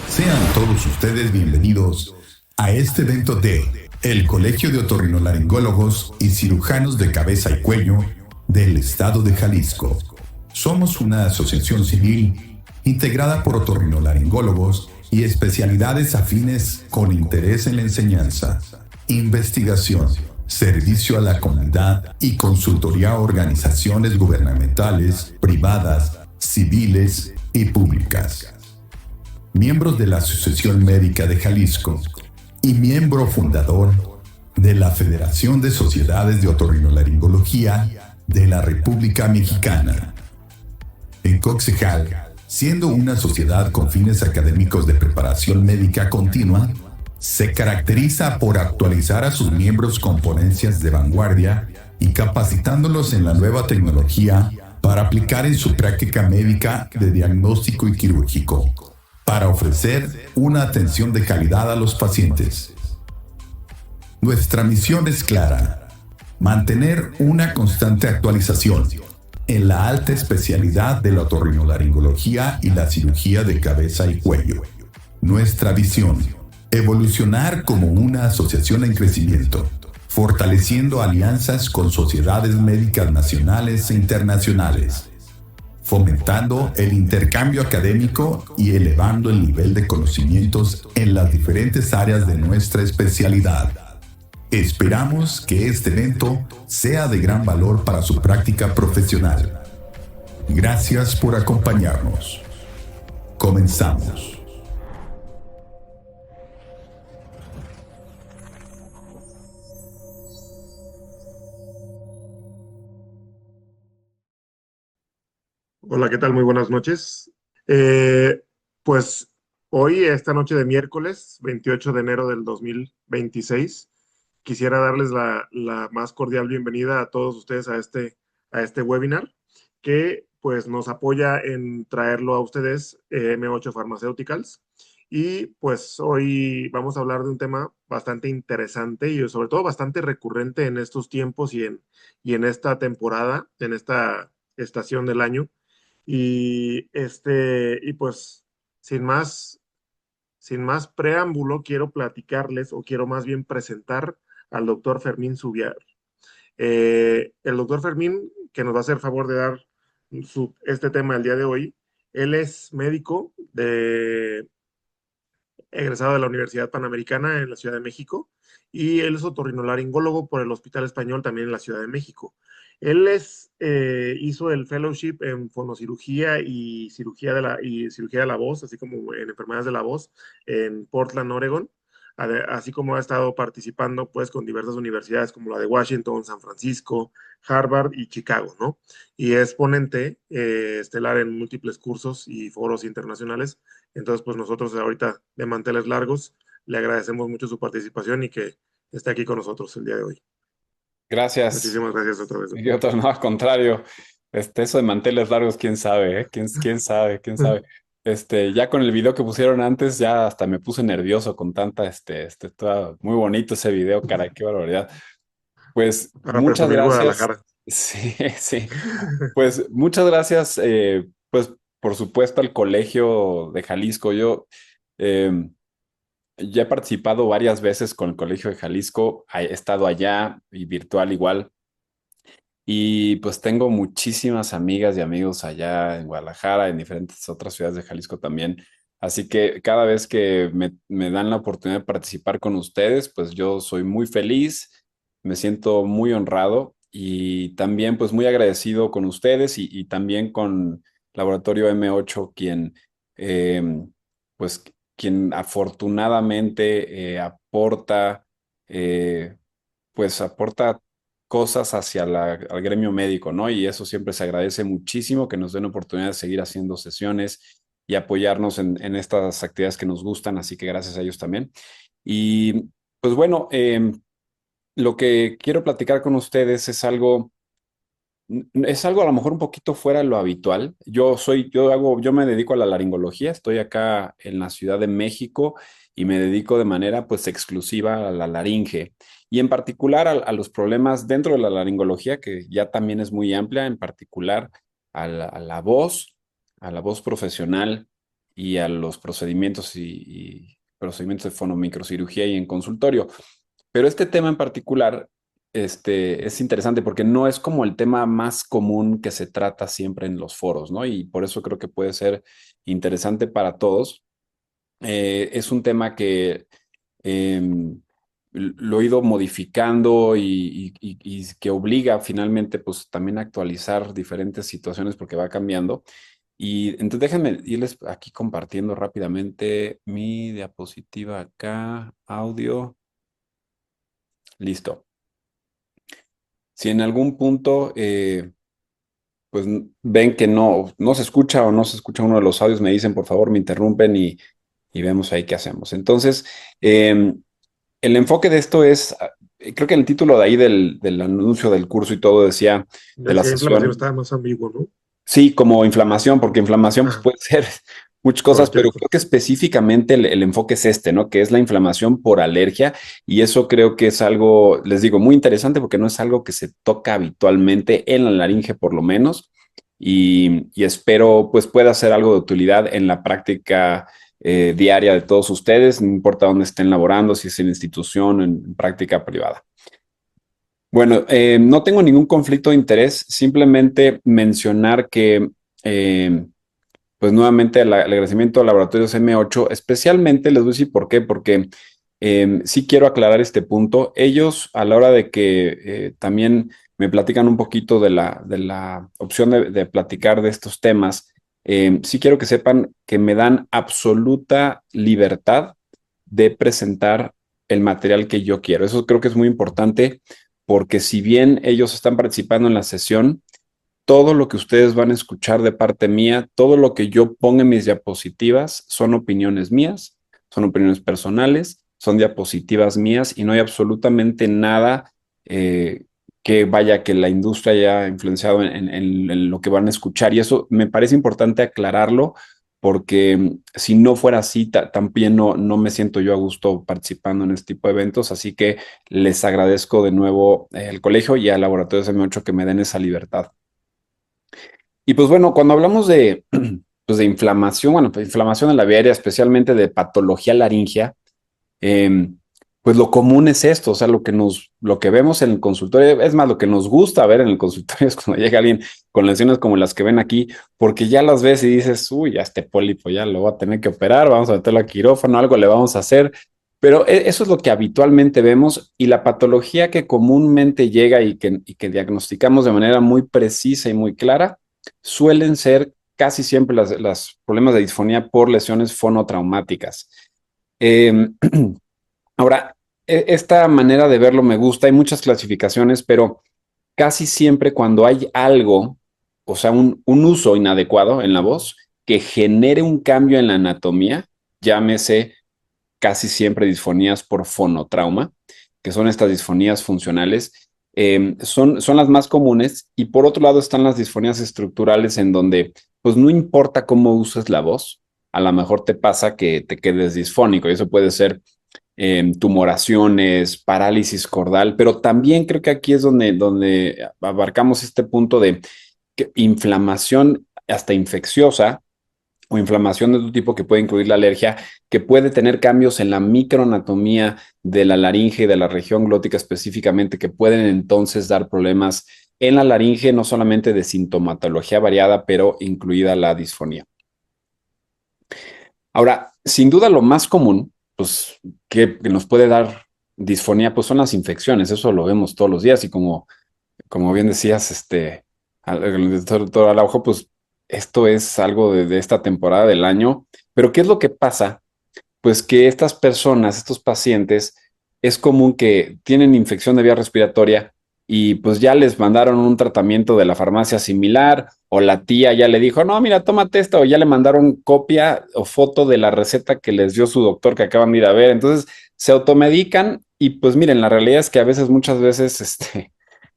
Sean todos ustedes bienvenidos a este evento de el Colegio de Otorrinolaringólogos y Cirujanos de Cabeza y Cuello del Estado de Jalisco. Somos una asociación civil integrada por otorrinolaringólogos y especialidades afines con interés en la enseñanza, investigación, servicio a la comunidad y consultoría a organizaciones gubernamentales, privadas, civiles y públicas. Miembros de la Asociación Médica de Jalisco y miembro fundador de la Federación de Sociedades de Otorrinolaringología de la República Mexicana. En Coxejal, siendo una sociedad con fines académicos de preparación médica continua, se caracteriza por actualizar a sus miembros con ponencias de vanguardia y capacitándolos en la nueva tecnología para aplicar en su práctica médica de diagnóstico y quirúrgico, para ofrecer una atención de calidad a los pacientes. Nuestra misión es clara: mantener una constante actualización en la alta especialidad de la otorrinolaringología y la cirugía de cabeza y cuello. Nuestra visión: evolucionar como una asociación en crecimiento, fortaleciendo alianzas con sociedades médicas nacionales e internacionales, fomentando el intercambio académico y elevando el nivel de conocimientos en las diferentes áreas de nuestra especialidad. Esperamos que este evento sea de gran valor para su práctica profesional. Gracias por acompañarnos. Comenzamos. Hola, ¿qué tal? Muy buenas noches. Pues hoy, esta noche de miércoles, 28 de enero del 2026, quisiera darles la más cordial bienvenida a todos ustedes a este webinar que pues nos apoya en traerlo a ustedes M8 Pharmaceuticals. Y pues hoy vamos a hablar de un tema bastante interesante y sobre todo bastante recurrente en estos tiempos y en esta temporada, en esta estación del año. Y pues, sin más preámbulo, quiero platicarles, o quiero más bien presentar al doctor Fermín Zubiar. El doctor Fermín, que nos va a hacer favor de dar este tema el día de hoy, él es médico egresado de la Universidad Panamericana en la Ciudad de México, y él es otorrinolaringólogo por el Hospital Español también en la Ciudad de México. Él hizo el fellowship en fonocirugía y cirugía de la voz, así como en enfermedades de la voz, en Portland, Oregon, así como ha estado participando pues con diversas universidades como la de Washington, San Francisco, Harvard y Chicago, ¿no? Y es ponente estelar en múltiples cursos y foros internacionales. Entonces, pues nosotros ahorita de manteles largos le agradecemos mucho su participación y que esté aquí con nosotros el día de hoy. Gracias. Muchísimas gracias otra vez. Y otro, no, al contrario. Eso de manteles largos, quién sabe, ¿eh? ¿Quién sabe? ¿Quién sabe? Ya con el video que pusieron antes, ya hasta me puse nervioso con tanta, todo muy bonito ese video, caray, qué barbaridad. Pues Para muchas presumir gracias. Guadalajara. Sí, sí. Pues muchas gracias, pues por supuesto al Colegio de Jalisco. Yo ya he participado varias veces con el Colegio de Jalisco, he estado allá y virtual igual. Y pues tengo muchísimas amigas y amigos allá en Guadalajara, en diferentes otras ciudades de Jalisco también. Así que cada vez que me dan la oportunidad de participar con ustedes, pues yo soy muy feliz, me siento muy honrado y también pues muy agradecido con ustedes y también con Laboratorio M8, eh, pues quien afortunadamente eh, aporta cosas hacia al gremio médico, ¿no? Y eso siempre se agradece muchísimo, que nos den oportunidad de seguir haciendo sesiones y apoyarnos en estas actividades que nos gustan, así que gracias a ellos también. Y pues bueno, lo que quiero platicar con ustedes es algo Es algo a lo mejor un poquito fuera de lo habitual. Yo me dedico a la laringología, estoy acá en la Ciudad de México y me dedico de manera pues exclusiva a la laringe y en particular a los problemas dentro de la laringología, que ya también es muy amplia, en particular a la voz profesional y a los procedimientos y procedimientos de fonomicrocirugía y en consultorio. Pero este tema en particular es interesante porque no es como el tema más común que se trata siempre en los foros, ¿no? Y por eso creo que puede ser interesante para todos. Es un tema que lo he ido modificando y que obliga finalmente pues también a actualizar diferentes situaciones porque va cambiando. Y entonces déjenme irles aquí compartiendo rápidamente mi diapositiva acá, audio. Listo. Si en algún punto pues ven que no se escucha o no se escucha uno de los audios, me dicen, por favor, me interrumpen y vemos ahí qué hacemos. Entonces, el enfoque de esto es, creo que en el título de ahí del anuncio del curso y todo decía de la Decía inflamación, sesión. estaba más ambiguo, ¿no? Sí, como inflamación, porque inflamación pues, Ajá, puede ser muchas cosas, cualquier pero cosa. creo que específicamente el enfoque es este, ¿no? Que es la inflamación por alergia y eso creo que es algo, les digo, muy interesante porque no es algo que se toca habitualmente en la laringe por lo menos y espero pues pueda ser algo de utilidad en la práctica diaria de todos ustedes, no importa dónde estén laborando, si es en institución, en práctica privada. Bueno, no tengo ningún conflicto de interés, simplemente mencionar que, pues nuevamente el agradecimiento a Laboratorios M8, especialmente les voy a decir por qué, porque sí quiero aclarar este punto. Ellos, a la hora de que también me platican un poquito de la opción de platicar de estos temas, sí quiero que sepan que me dan absoluta libertad de presentar el material que yo quiero. Eso creo que es muy importante porque si bien ellos están participando en la sesión, todo lo que ustedes van a escuchar de parte mía, todo lo que yo ponga en mis diapositivas son opiniones mías, son opiniones personales, son diapositivas mías y no hay absolutamente nada que la industria haya influenciado en lo que van a escuchar. Y eso me parece importante aclararlo porque si no fuera así, también no me siento yo a gusto participando en este tipo de eventos. Así que les agradezco de nuevo al colegio y al Laboratorio SM8 que me den esa libertad. Y pues bueno, cuando hablamos de, pues de inflamación, bueno, pues inflamación en la vía aérea, especialmente de patología laringea, eh, pues lo común es esto, o sea, lo que vemos en el consultorio, es más, lo que nos gusta ver en el consultorio es cuando llega alguien con lesiones como las que ven aquí, porque ya las ves y dices, uy, ya este pólipo ya lo voy a tener que operar, vamos a meterlo a quirófano, algo le vamos a hacer, pero eso es lo que habitualmente vemos y la patología que comúnmente llega y que diagnosticamos de manera muy precisa y muy clara suelen ser casi siempre las problemas de disfonía por lesiones fonotraumáticas. Eh, Ahora, esta manera de verlo me gusta, hay muchas clasificaciones, pero casi siempre cuando hay algo, o sea, un uso inadecuado en la voz que genere un cambio en la anatomía, llámese casi siempre disfonías por fonotrauma, que son estas disfonías funcionales, son las más comunes. Y por otro lado están las disfonías estructurales en donde, pues no importa cómo uses la voz, a lo mejor te pasa que te quedes disfónico y eso puede ser tumoraciones, parálisis cordal, pero también creo que aquí es donde abarcamos este punto de inflamación hasta infecciosa o inflamación de otro tipo que puede incluir la alergia, que puede tener cambios en la microanatomía de la laringe y de la región glótica específicamente, que pueden entonces dar problemas en la laringe, no solamente de sintomatología variada, pero incluida la disfonía. Ahora, sin duda lo más común, pues, que nos puede dar disfonía, pues son las infecciones, eso lo vemos todos los días y como bien decías, el doctor Araujo, pues esto es algo de esta temporada del año, pero ¿qué es lo que pasa? Pues que estas personas, estos pacientes, es común que tienen infección de vía respiratoria y pues ya les mandaron un tratamiento de la farmacia similar o la tía ya le dijo, no, mira, tómate esta o ya le mandaron copia o foto de la receta que les dio su doctor que acaban de ir a ver. Entonces se automedican y pues miren, la realidad es que a veces, muchas veces,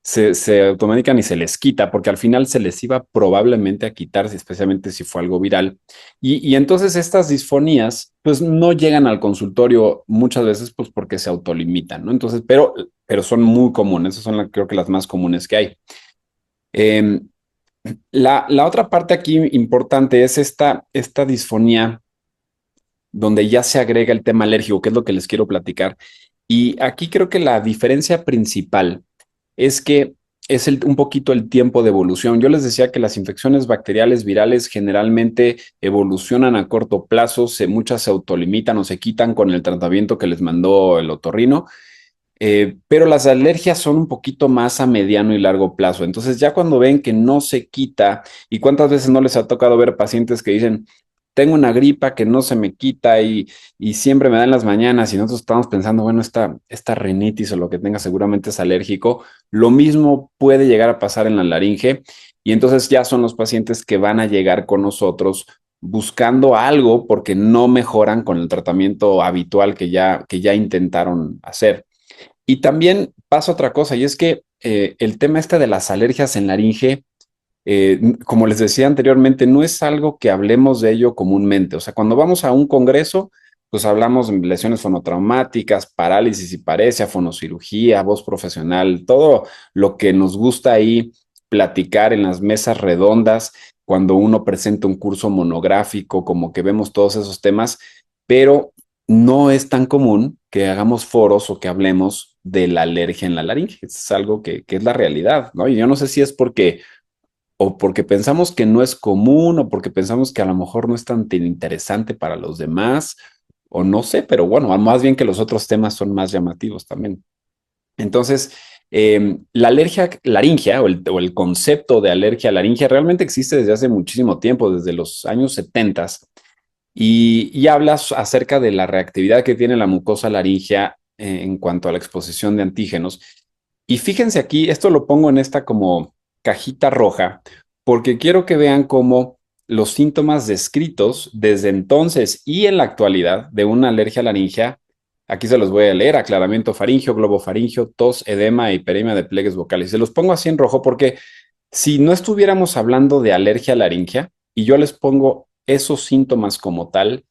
se automedican y se les quita, porque al final se les iba probablemente a quitar, especialmente si fue algo viral. Y entonces estas disfonías, pues no llegan al consultorio muchas veces, pues porque se autolimitan, ¿no? Entonces, pero son muy comunes, esas son creo que las más comunes que hay. Eh, la otra parte aquí importante es esta disfonía donde ya se agrega el tema alérgico, que es lo que les quiero platicar. Y aquí creo que la diferencia principal es que es un poquito el tiempo de evolución. Yo les decía que las infecciones bacteriales virales generalmente evolucionan a corto plazo, muchas se autolimitan o se quitan con el tratamiento que les mandó el otorrino, pero las alergias son un poquito más a mediano y largo plazo. Entonces ya cuando ven que no se quita, y cuántas veces no les ha tocado ver pacientes que dicen, tengo una gripa que no se me quita y siempre me da en las mañanas y nosotros estamos pensando, bueno, esta rinitis o lo que tenga seguramente es alérgico. Lo mismo puede llegar a pasar en la laringe y entonces ya son los pacientes que van a llegar con nosotros buscando algo porque no mejoran con el tratamiento habitual que ya intentaron hacer. Y también pasa otra cosa, y es que el tema este de las alergias en laringe, como les decía anteriormente, no es algo que hablemos de ello comúnmente. O sea, cuando vamos a un congreso, pues hablamos de lesiones fonotraumáticas, parálisis y paresia, fonocirugía, voz profesional, todo lo que nos gusta ahí platicar en las mesas redondas, cuando uno presenta un curso monográfico, como que vemos todos esos temas, pero no es tan común que hagamos foros o que hablemos de la alergia en la laringe. Es algo que es la realidad, ¿no? Y yo no sé si es porque o porque pensamos que no es común, o porque pensamos que a lo mejor no es tan interesante para los demás, o no sé, pero bueno, más bien que los otros temas son más llamativos también. Entonces, la alergia laringea o el concepto de alergia laringea realmente existe desde hace muchísimo tiempo, desde los años 70, y hablas acerca de la reactividad que tiene la mucosa laringea en cuanto a la exposición de antígenos. Y fíjense aquí, esto lo pongo en esta como cajita roja, porque quiero que vean cómo los síntomas descritos desde entonces y en la actualidad de una alergia laringea, aquí se los voy a leer: aclaramiento faríngeo, globofaríngeo, tos, edema, hiperemia de pliegues vocales. Se los pongo así en rojo porque si no estuviéramos hablando de alergia laringea y yo les pongo esos síntomas como tal,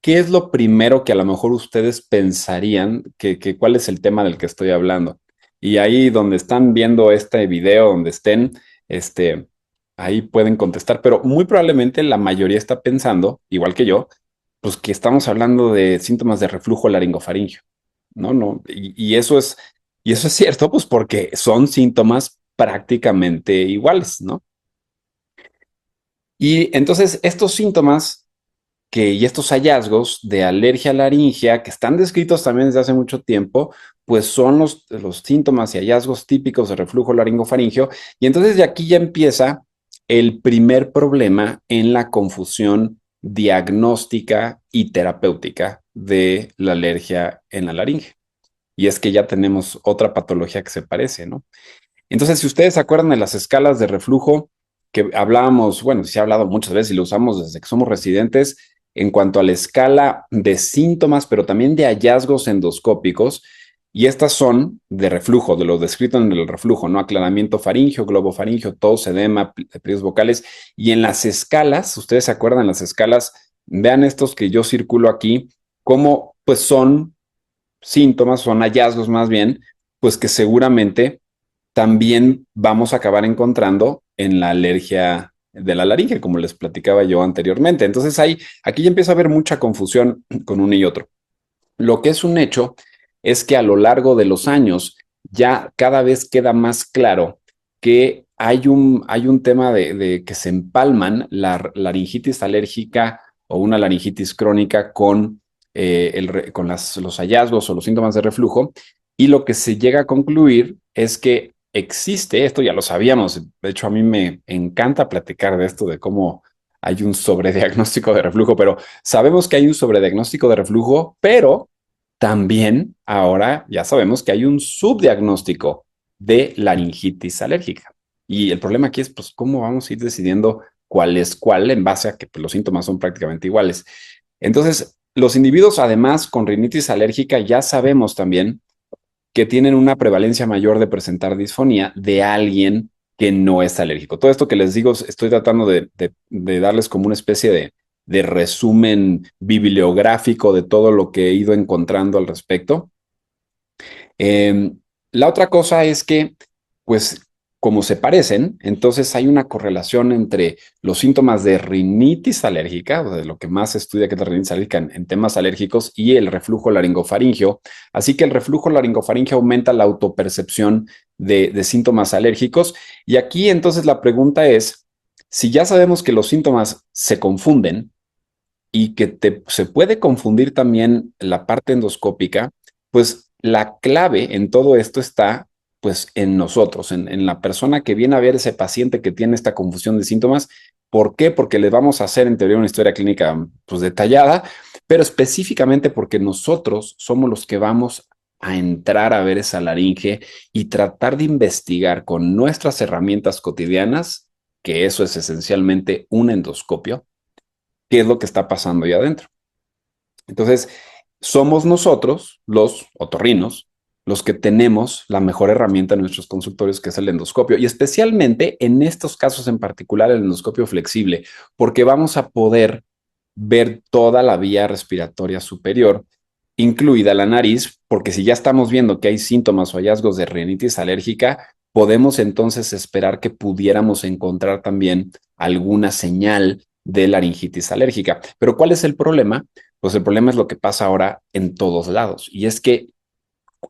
¿qué es lo primero que a lo mejor ustedes pensarían que cuál es el tema del que estoy hablando? Y ahí donde están viendo este video, donde estén, este, ahí pueden contestar, pero muy probablemente la mayoría está pensando, igual que yo, pues que estamos hablando de síntomas de reflujo laringofaringio, ¿no? No, y eso es cierto, pues porque son síntomas prácticamente iguales, ¿no? Y entonces estos síntomas y estos hallazgos de alergia laringea, que están descritos también desde hace mucho tiempo, pues son los síntomas y hallazgos típicos de reflujo laringofaringio. Y entonces de aquí ya empieza el primer problema en la confusión diagnóstica y terapéutica de la alergia en la laringe. Y es que ya tenemos otra patología que se parece, ¿no? Entonces, si ustedes se acuerdan de las escalas de reflujo que hablábamos, bueno, se ha hablado muchas veces y lo usamos desde que somos residentes, en cuanto a la escala de síntomas, pero también de hallazgos endoscópicos, y estas son de reflujo, de lo descrito en el reflujo, ¿no? Aclaramiento faríngeo, globofaríngeo, tos, edema, pliegues vocales, y en las escalas, ustedes se acuerdan, las escalas, vean estos que yo circulo aquí, cómo pues son síntomas, son hallazgos más bien, pues que seguramente también vamos a acabar encontrando en la alergia de la laringe, como les platicaba yo anteriormente. Entonces aquí ya empieza a haber mucha confusión con uno y otro. Lo que es un hecho es que a lo largo de los años ya cada vez queda más claro que hay un tema de que se empalman la laringitis alérgica o una laringitis crónica con los hallazgos o los síntomas de reflujo, y lo que se llega a concluir es que existe, esto ya lo sabíamos, de hecho a mí me encanta platicar de esto, de cómo hay un sobrediagnóstico de reflujo, pero sabemos que hay un sobrediagnóstico de reflujo, pero también ahora ya sabemos que hay un subdiagnóstico de laringitis alérgica. Y el problema aquí es, pues, cómo vamos a ir decidiendo cuál es cuál en base a que pues, los síntomas son prácticamente iguales. Entonces, los individuos, además, con rinitis alérgica, ya sabemos también que tienen una prevalencia mayor de presentar disfonía de alguien que no es alérgico. Todo esto que les digo, estoy tratando de darles como una especie de resumen bibliográfico de todo lo que he ido encontrando al respecto. La otra cosa es que, pues, como se parecen, entonces hay una correlación entre los síntomas de rinitis alérgica, o de lo que más se estudia que es la rinitis alérgica en temas alérgicos, y el reflujo laringofaringeo. Así que el reflujo laringofaringeo aumenta la autopercepción de síntomas alérgicos. Y aquí entonces la pregunta es, si ya sabemos que los síntomas se confunden y que se puede confundir también la parte endoscópica, pues la clave en todo esto está pues en nosotros, en la persona que viene a ver ese paciente que tiene esta confusión de síntomas. ¿Por qué? Porque le vamos a hacer en teoría una historia clínica pues detallada, pero específicamente porque nosotros somos los que vamos a entrar a ver esa laringe y tratar de investigar con nuestras herramientas cotidianas, que eso es esencialmente un endoscopio, qué es lo que está pasando ahí adentro. Entonces, somos nosotros, los otorrinos, los que tenemos la mejor herramienta en nuestros consultorios, que es el endoscopio, y especialmente en estos casos en particular el endoscopio flexible, porque vamos a poder ver toda la vía respiratoria superior, incluida la nariz, porque si ya estamos viendo que hay síntomas o hallazgos de rinitis alérgica, podemos entonces esperar que pudiéramos encontrar también alguna señal de laringitis alérgica. Pero ¿cuál es el problema? Pues el problema es lo que pasa ahora en todos lados. Y es que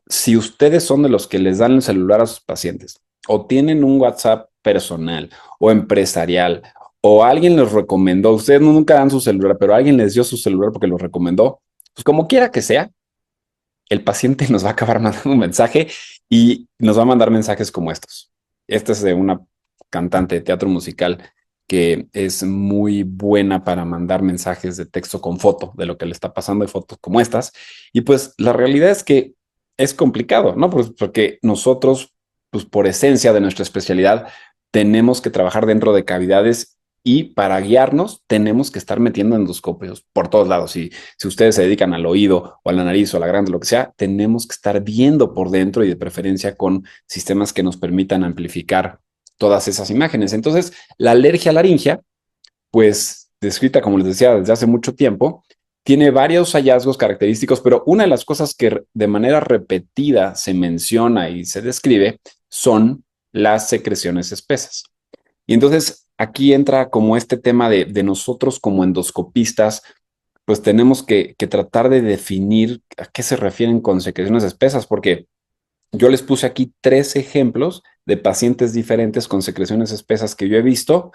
si ustedes son de los que les dan el celular a sus pacientes o tienen un WhatsApp personal o empresarial o alguien les recomendó, ustedes nunca dan su celular, pero alguien les dio su celular porque lo recomendó, pues como quiera que sea, el paciente nos va a acabar mandando un mensaje y nos va a mandar mensajes como estos. Este es de una cantante de teatro musical que es muy buena para mandar mensajes de texto con foto de lo que le está pasando, de fotos como estas. Y pues la realidad es que es complicado, ¿no? Pues porque nosotros, pues por esencia de nuestra especialidad, tenemos que trabajar dentro de cavidades y para guiarnos tenemos que estar metiendo endoscopios por todos lados. Si ustedes se dedican al oído o a la nariz o a la grande, lo que sea, tenemos que estar viendo por dentro y de preferencia con sistemas que nos permitan amplificar todas esas imágenes. Entonces, la alergia laringea, pues descrita, como les decía, desde hace mucho tiempo, tiene varios hallazgos característicos, pero una de las cosas que de manera repetida se menciona y se describe son las secreciones espesas. Y entonces aquí entra como este tema de nosotros como endoscopistas, pues tenemos que tratar de definir a qué se refieren con secreciones espesas, porque yo les puse aquí 3 ejemplos de pacientes diferentes con secreciones espesas que yo he visto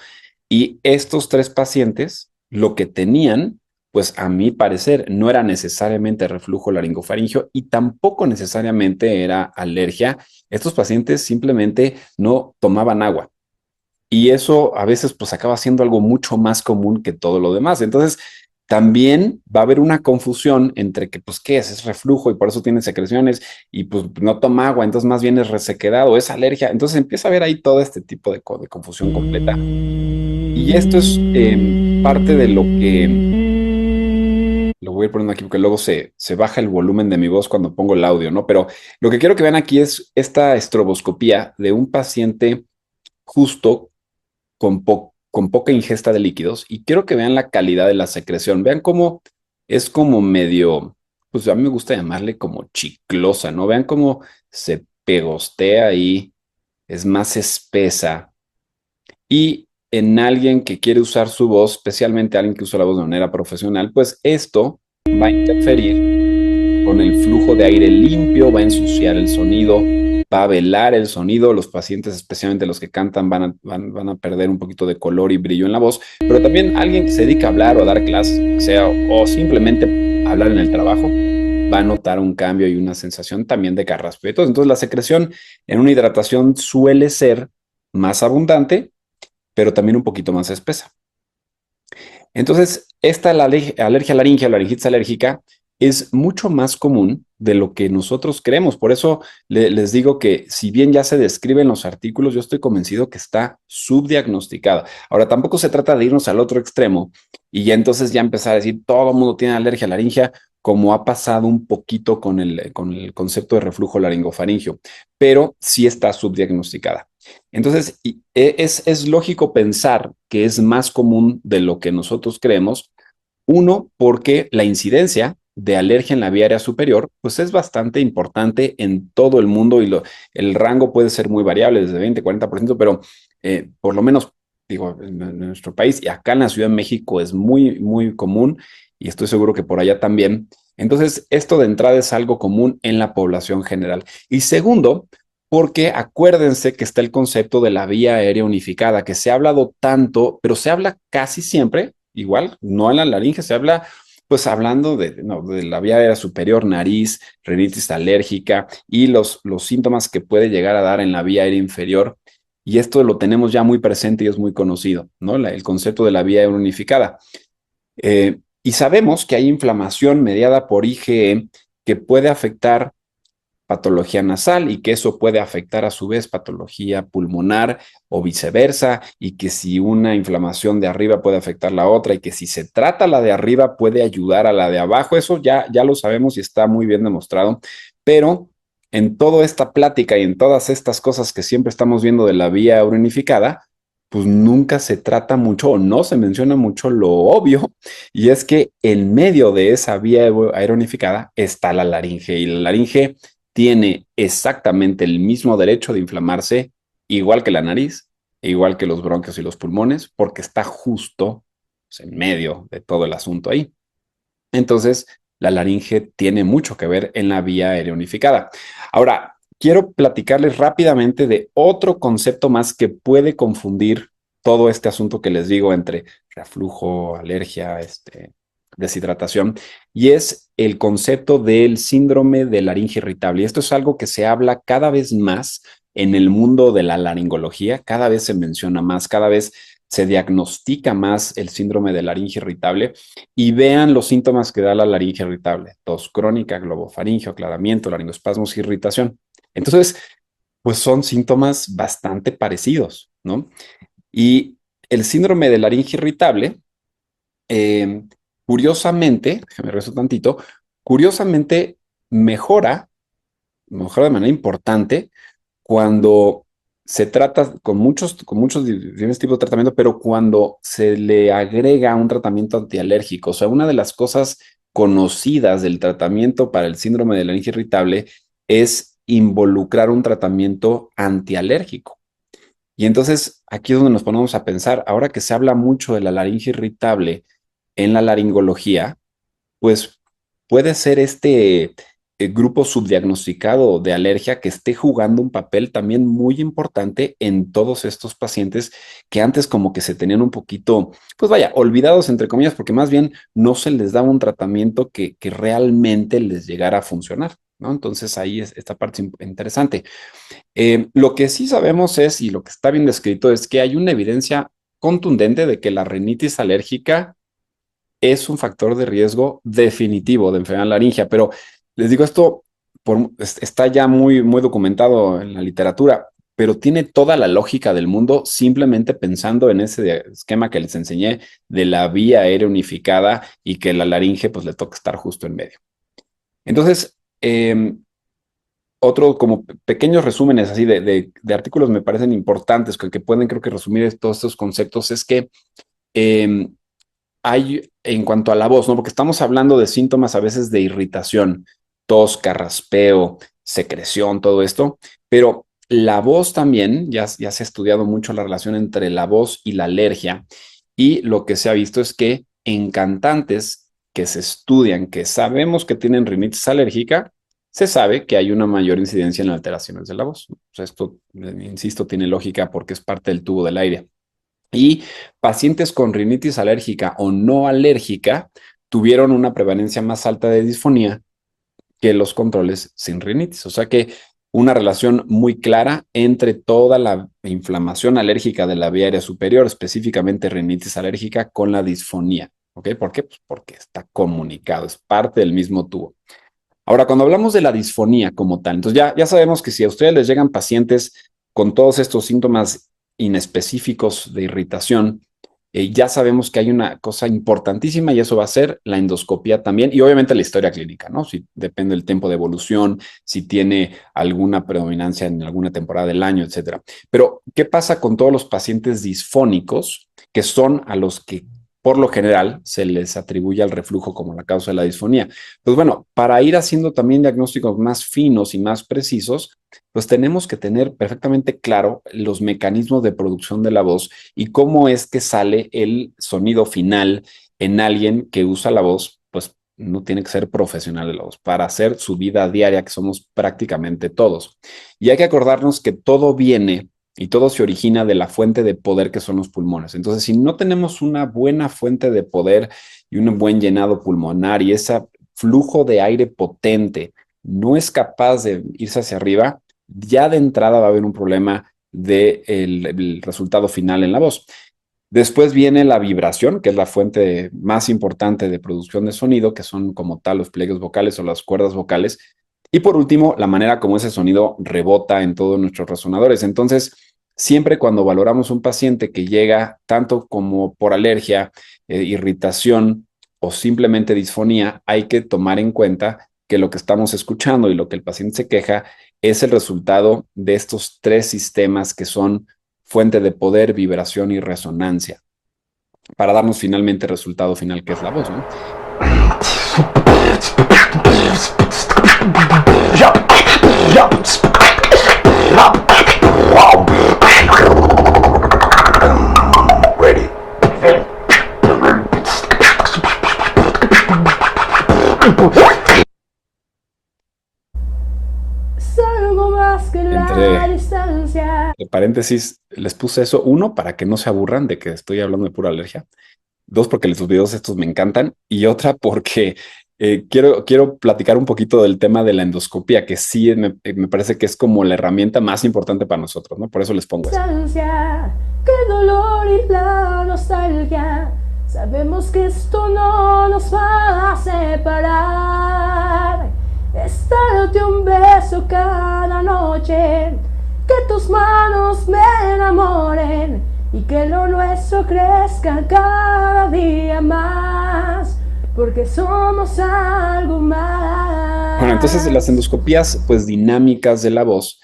y estos 3 pacientes lo que tenían, pues a mi parecer, no era necesariamente reflujo laringofaringeo y tampoco necesariamente era alergia. Estos pacientes simplemente no tomaban agua. Y eso a veces pues acaba siendo algo mucho más común que todo lo demás. Entonces, también va a haber una confusión entre que, pues, ¿qué es? Es reflujo y por eso tiene secreciones y pues no toma agua, entonces más bien es resequedad o es alergia. Entonces empieza a haber ahí todo este tipo de confusión completa. Y esto es parte de lo que lo voy a ir poniendo aquí porque luego se baja el volumen de mi voz cuando pongo el audio, ¿no? Pero lo que quiero que vean aquí es esta estroboscopía de un paciente justo con poca ingesta de líquidos y quiero que vean la calidad de la secreción. Vean cómo es como medio, pues a mí me gusta llamarle como chiclosa, ¿no? Vean cómo se pegostea ahí, es más espesa. Y en alguien que quiere usar su voz, especialmente alguien que usa la voz de manera profesional, pues esto va a interferir con el flujo de aire limpio, va a ensuciar el sonido, va a velar el sonido. Los pacientes, especialmente los que cantan, van a perder un poquito de color y brillo en la voz, pero también alguien que se dedica a hablar o a dar clases, sea, o simplemente hablar en el trabajo, va a notar un cambio y una sensación también de carraspo. Entonces la secreción en una hidratación suele ser más abundante, pero también un poquito más espesa. Entonces, esta alergia laringea o laringitis alérgica es mucho más común de lo que nosotros creemos. Por eso les digo que si bien ya se describe en los artículos, yo estoy convencido que está subdiagnosticada. Ahora, tampoco se trata de irnos al otro extremo y ya entonces ya empezar a decir todo el mundo tiene alergia laringea, como ha pasado un poquito con el concepto de reflujo laringofaringio, pero sí está subdiagnosticada. Entonces, es lógico pensar que es más común de lo que nosotros creemos. Uno, porque la incidencia de alergia en la vía aérea superior, pues es bastante importante en todo el mundo y el rango puede ser muy variable, desde 20, 40%, pero por lo menos, digo, en nuestro país y acá en la Ciudad de México es muy, muy común y estoy seguro que por allá también. Entonces, esto de entrada es algo común en la población general. Y segundo, porque acuérdense que está el concepto de la vía aérea unificada, que se ha hablado tanto, pero se habla casi siempre, igual, no en la laringe, se habla, pues hablando de la vía aérea superior, nariz, rinitis alérgica y los síntomas que puede llegar a dar en la vía aérea inferior. Y esto lo tenemos ya muy presente y es muy conocido, ¿no? El concepto de la vía aérea unificada. Y sabemos que hay inflamación mediada por IgE que puede afectar patología nasal y que eso puede afectar a su vez patología pulmonar o viceversa, y que si una inflamación de arriba puede afectar la otra y que si se trata la de arriba puede ayudar a la de abajo. Eso ya lo sabemos y está muy bien demostrado, pero en toda esta plática y en todas estas cosas que siempre estamos viendo de la vía unificada, pues nunca se trata mucho o no se menciona mucho lo obvio, y es que en medio de esa vía aeronificada está la laringe, y la laringe tiene exactamente el mismo derecho de inflamarse, igual que la nariz, igual que los bronquios y los pulmones, porque está justo pues, en medio de todo el asunto ahí. Entonces, la laringe tiene mucho que ver en la vía aérea unificada. Ahora, quiero platicarles rápidamente de otro concepto más que puede confundir todo este asunto que les digo entre reflujo, alergia, deshidratación, y es el concepto del síndrome de laringe irritable. Y esto es algo que se habla cada vez más en el mundo de la laringología, cada vez se menciona más, cada vez se diagnostica más el síndrome de laringe irritable, y vean los síntomas que da la laringe irritable: tos crónica, globofaringio, aclaramiento, laringoespasmos, irritación. Entonces, pues son síntomas bastante parecidos, ¿no? Y el síndrome de laringe irritable, eh, curiosamente, déjame revisar tantito, curiosamente mejora de manera importante cuando se trata con muchos diferentes tipos de tratamiento, pero cuando se le agrega un tratamiento antialérgico. O sea, una de las cosas conocidas del tratamiento para el síndrome de laringe irritable es involucrar un tratamiento antialérgico. Y entonces aquí es donde nos ponemos a pensar, ahora que se habla mucho de la laringe irritable en la laringología, pues puede ser este grupo subdiagnosticado de alergia que esté jugando un papel también muy importante en todos estos pacientes que antes como que se tenían un poquito, pues vaya, olvidados entre comillas, porque más bien no se les daba un tratamiento que realmente les llegara a funcionar, ¿no? Entonces ahí es esta parte interesante. Lo que sí sabemos es, y lo que está bien descrito, es que hay una evidencia contundente de que la rinitis alérgica es un factor de riesgo definitivo de enfermedad laringea, pero les digo esto, está ya muy, muy documentado en la literatura, pero tiene toda la lógica del mundo simplemente pensando en ese esquema que les enseñé de la vía aérea unificada y que la laringe pues le toca estar justo en medio. Entonces, otro como pequeños resúmenes así de artículos me parecen importantes que pueden creo que resumir todos estos conceptos es que hay en cuanto a la voz, ¿no? Porque estamos hablando de síntomas a veces de irritación, tos, carraspeo, secreción, todo esto, pero la voz también, ya se ha estudiado mucho la relación entre la voz y la alergia, y lo que se ha visto es que en cantantes que se estudian, que sabemos que tienen rinitis alérgica, se sabe que hay una mayor incidencia en alteraciones de la voz. O sea, esto, insisto, tiene lógica porque es parte del tubo del aire. Y pacientes con rinitis alérgica o no alérgica tuvieron una prevalencia más alta de disfonía que los controles sin rinitis. O sea que una relación muy clara entre toda la inflamación alérgica de la vía aérea superior, específicamente rinitis alérgica, con la disfonía. ¿Ok? ¿Por qué? Pues porque está comunicado, es parte del mismo tubo. Ahora, cuando hablamos de la disfonía como tal, entonces ya sabemos que si a ustedes les llegan pacientes con todos estos síntomas inespecíficos de irritación, ya sabemos que hay una cosa importantísima y eso va a ser la endoscopía también y obviamente la historia clínica, ¿no? Si depende del tiempo de evolución, si tiene alguna predominancia en alguna temporada del año, etcétera. Pero, ¿qué pasa con todos los pacientes disfónicos que son a los que por lo general se les atribuye al reflujo como la causa de la disfonía? Pues bueno, para ir haciendo también diagnósticos más finos y más precisos, pues tenemos que tener perfectamente claro los mecanismos de producción de la voz y cómo es que sale el sonido final en alguien que usa la voz, pues no tiene que ser profesional de la voz, para hacer su vida diaria, que somos prácticamente todos. Y hay que acordarnos que todo viene y todo se origina de la fuente de poder que son los pulmones. Entonces, si no tenemos una buena fuente de poder y un buen llenado pulmonar y ese flujo de aire potente no es capaz de irse hacia arriba, ya de entrada va a haber un problema del resultado final en la voz. Después viene la vibración, que es la fuente más importante de producción de sonido, que son como tal los pliegues vocales o las cuerdas vocales. Y por último, la manera como ese sonido rebota en todos nuestros resonadores. Entonces, siempre cuando valoramos un paciente que llega tanto como por alergia, irritación o simplemente disfonía, hay que tomar en cuenta que lo que estamos escuchando y lo que el paciente se queja es el resultado de estos tres sistemas que son fuente de poder, vibración y resonancia, para darnos finalmente el resultado final que es la voz, ¿no? Entre paréntesis, les puse eso, uno, para que no se aburran de que estoy hablando de pura alergia. Dos, porque los videos estos me encantan. Y otra, porque quiero platicar un poquito del tema de la endoscopía, que sí me parece que es como la herramienta más importante para nosotros, ¿no? Por eso les pongo esto. Qué dolor y la nostalgia. Sabemos que esto no nos va a separar. Es darte un beso cada noche. Que tus manos me enamoren y que lo nuestro crezca cada día más, porque somos algo más. Bueno, entonces las endoscopías, pues dinámicas de la voz,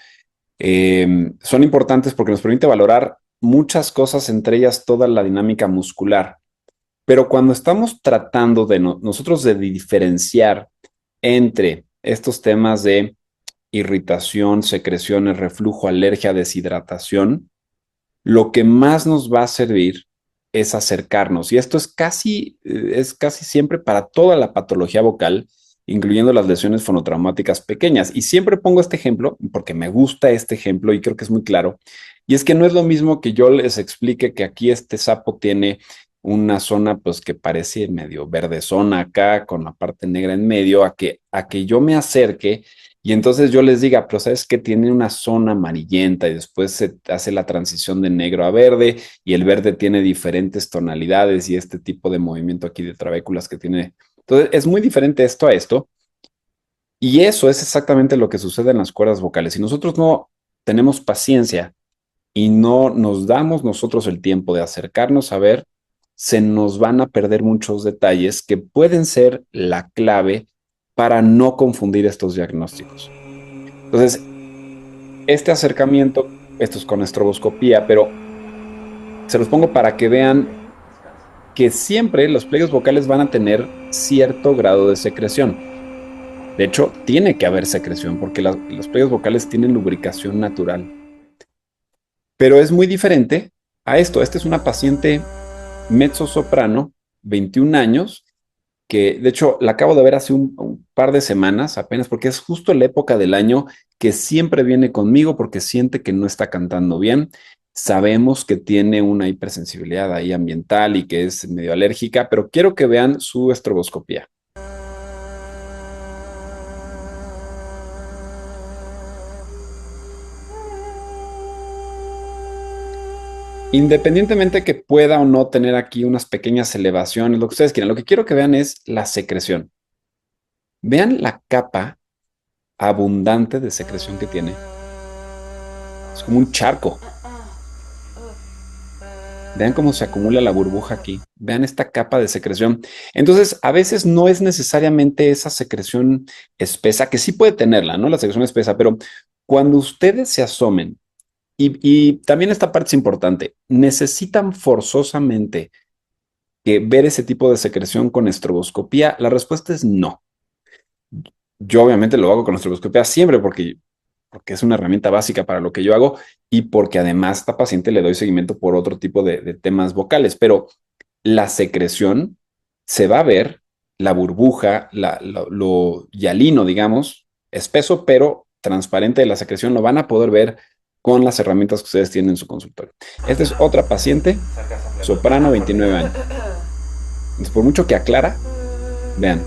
son importantes porque nos permite valorar muchas cosas, entre ellas toda la dinámica muscular. Pero cuando estamos tratando de nosotros de diferenciar entre estos temas de irritación, secreciones, reflujo, alergia, deshidratación, lo que más nos va a servir es acercarnos. Y esto es casi siempre para toda la patología vocal, incluyendo las lesiones fonotraumáticas pequeñas. Y siempre pongo este ejemplo porque me gusta este ejemplo y creo que es muy claro. Y es que no es lo mismo que yo les explique que aquí este sapo tiene una zona pues que parece medio verdezona acá con la parte negra en medio, a que yo me acerque y entonces yo les diga, pero sabes que tiene una zona amarillenta y después se hace la transición de negro a verde y el verde tiene diferentes tonalidades y este tipo de movimiento aquí de trabéculas que tiene. Entonces es muy diferente esto a esto y eso es exactamente lo que sucede en las cuerdas vocales. Si nosotros no tenemos paciencia y no nos damos nosotros el tiempo de acercarnos a ver, se nos van a perder muchos detalles que pueden ser la clave para no confundir estos diagnósticos. Entonces, este acercamiento, esto es con estroboscopía, pero se los pongo para que vean que siempre los pliegues vocales van a tener cierto grado de secreción. De hecho, tiene que haber secreción porque los pliegues vocales tienen lubricación natural. Pero es muy diferente a esto. Esta es una paciente mezzosoprano, 21 años, que de hecho la acabo de ver hace un par de semanas apenas, porque es justo la época del año que siempre viene conmigo porque siente que no está cantando bien. Sabemos que tiene una hipersensibilidad ahí ambiental y que es medio alérgica, pero quiero que vean su estroboscopía. Independientemente que pueda o no tener aquí unas pequeñas elevaciones, lo que ustedes quieran, lo que quiero que vean es la secreción. Vean la capa abundante de secreción que tiene. Es como un charco. Vean cómo se acumula la burbuja aquí. Vean esta capa de secreción. Entonces, a veces no es necesariamente esa secreción espesa, que sí puede tenerla, ¿no? La secreción espesa, pero cuando ustedes se asomen, y también esta parte es importante, necesitan forzosamente que ver ese tipo de secreción con estroboscopía. La respuesta es no. Yo obviamente lo hago con estroboscopía siempre porque es una herramienta básica para lo que yo hago y porque además a esta paciente le doy seguimiento por otro tipo de temas vocales, pero la secreción se va a ver, la burbuja, lo hialino, digamos, espeso pero transparente de la secreción, lo van a poder ver con las herramientas que ustedes tienen en su consultorio. Esta es otra paciente, soprano, 29 años. Entonces, por mucho que aclara, vean.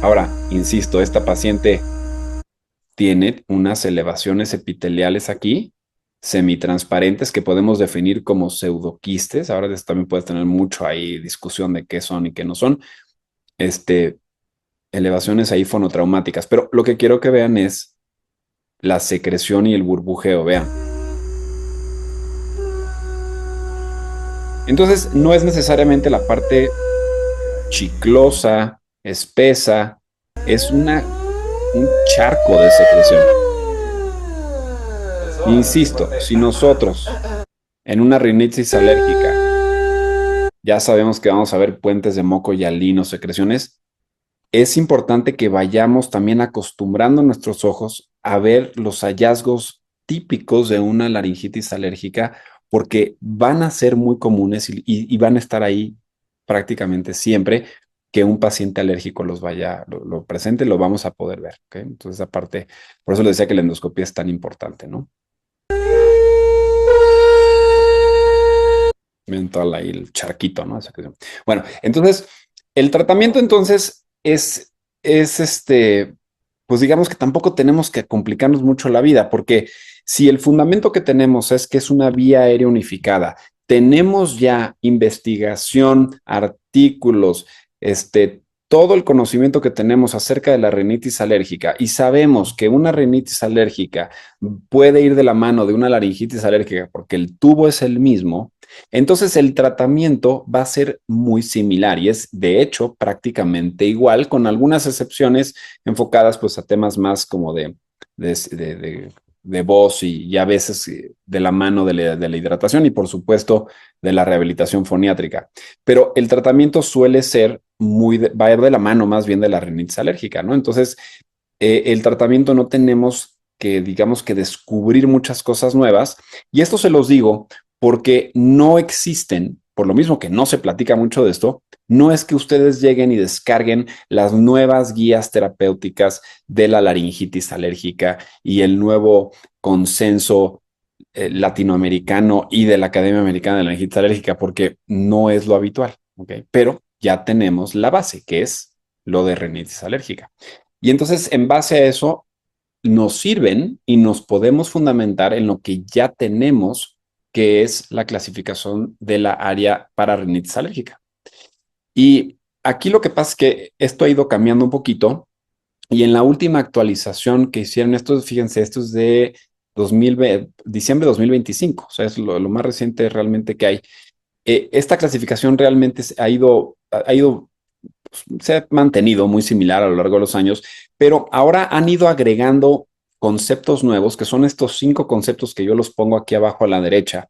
Ahora, insisto, esta paciente tiene unas elevaciones epiteliales aquí, semitransparentes, que podemos definir como pseudoquistes. Ahora también puedes tener mucho ahí discusión de qué son y qué no son. Elevaciones ahí fonotraumáticas. Pero lo que quiero que vean es la secreción y el burbujeo, vean. Entonces, no es necesariamente la parte chiclosa, espesa, es un charco de secreción. Insisto, si nosotros en una rinitis alérgica ya sabemos que vamos a ver puentes de moco hialino, secreciones, es importante que vayamos también acostumbrando nuestros ojos a ver los hallazgos típicos de una laringitis alérgica, porque van a ser muy comunes y van a estar ahí prácticamente siempre que un paciente alérgico los vaya, lo presente, lo vamos a poder ver. ¿Okay? Entonces, aparte, por eso les decía que la endoscopía es tan importante, ¿no? Miren todo ahí el charquito, ¿no? Bueno, entonces, el tratamiento entonces es pues digamos que tampoco tenemos que complicarnos mucho la vida, porque si el fundamento que tenemos es que es una vía aérea unificada, tenemos ya investigación, artículos, todo el conocimiento que tenemos acerca de la rinitis alérgica y sabemos que una rinitis alérgica puede ir de la mano de una laringitis alérgica porque el tubo es el mismo, entonces el tratamiento va a ser muy similar y es de hecho prácticamente igual, con algunas excepciones enfocadas pues a temas más como de voz y a veces de la mano de la hidratación y por supuesto de la rehabilitación foniátrica. Pero el tratamiento suele ser va a ir de la mano más bien de la rinitis alérgica, ¿no? Entonces, el tratamiento no tenemos que, digamos que descubrir muchas cosas nuevas y esto se los digo porque no existen, por lo mismo que no se platica mucho de esto, no es que ustedes lleguen y descarguen las nuevas guías terapéuticas de la laringitis alérgica y el nuevo consenso latinoamericano y de la Academia Americana de la Laringitis Alérgica, porque no es lo habitual, ¿ok? Pero ya tenemos la base, que es lo de rinitis alérgica. Y entonces, en base a eso, nos sirven y nos podemos fundamentar en lo que ya tenemos, que es la clasificación de la área para rinitis alérgica. Y aquí lo que pasa es que esto ha ido cambiando un poquito y en la última actualización que hicieron, fíjense, esto es de diciembre de 2025, o sea, es lo más reciente realmente que hay. Esta clasificación realmente se ha mantenido muy similar a lo largo de los años, pero ahora han ido agregando conceptos nuevos, que son estos 5 conceptos que yo los pongo aquí abajo a la derecha.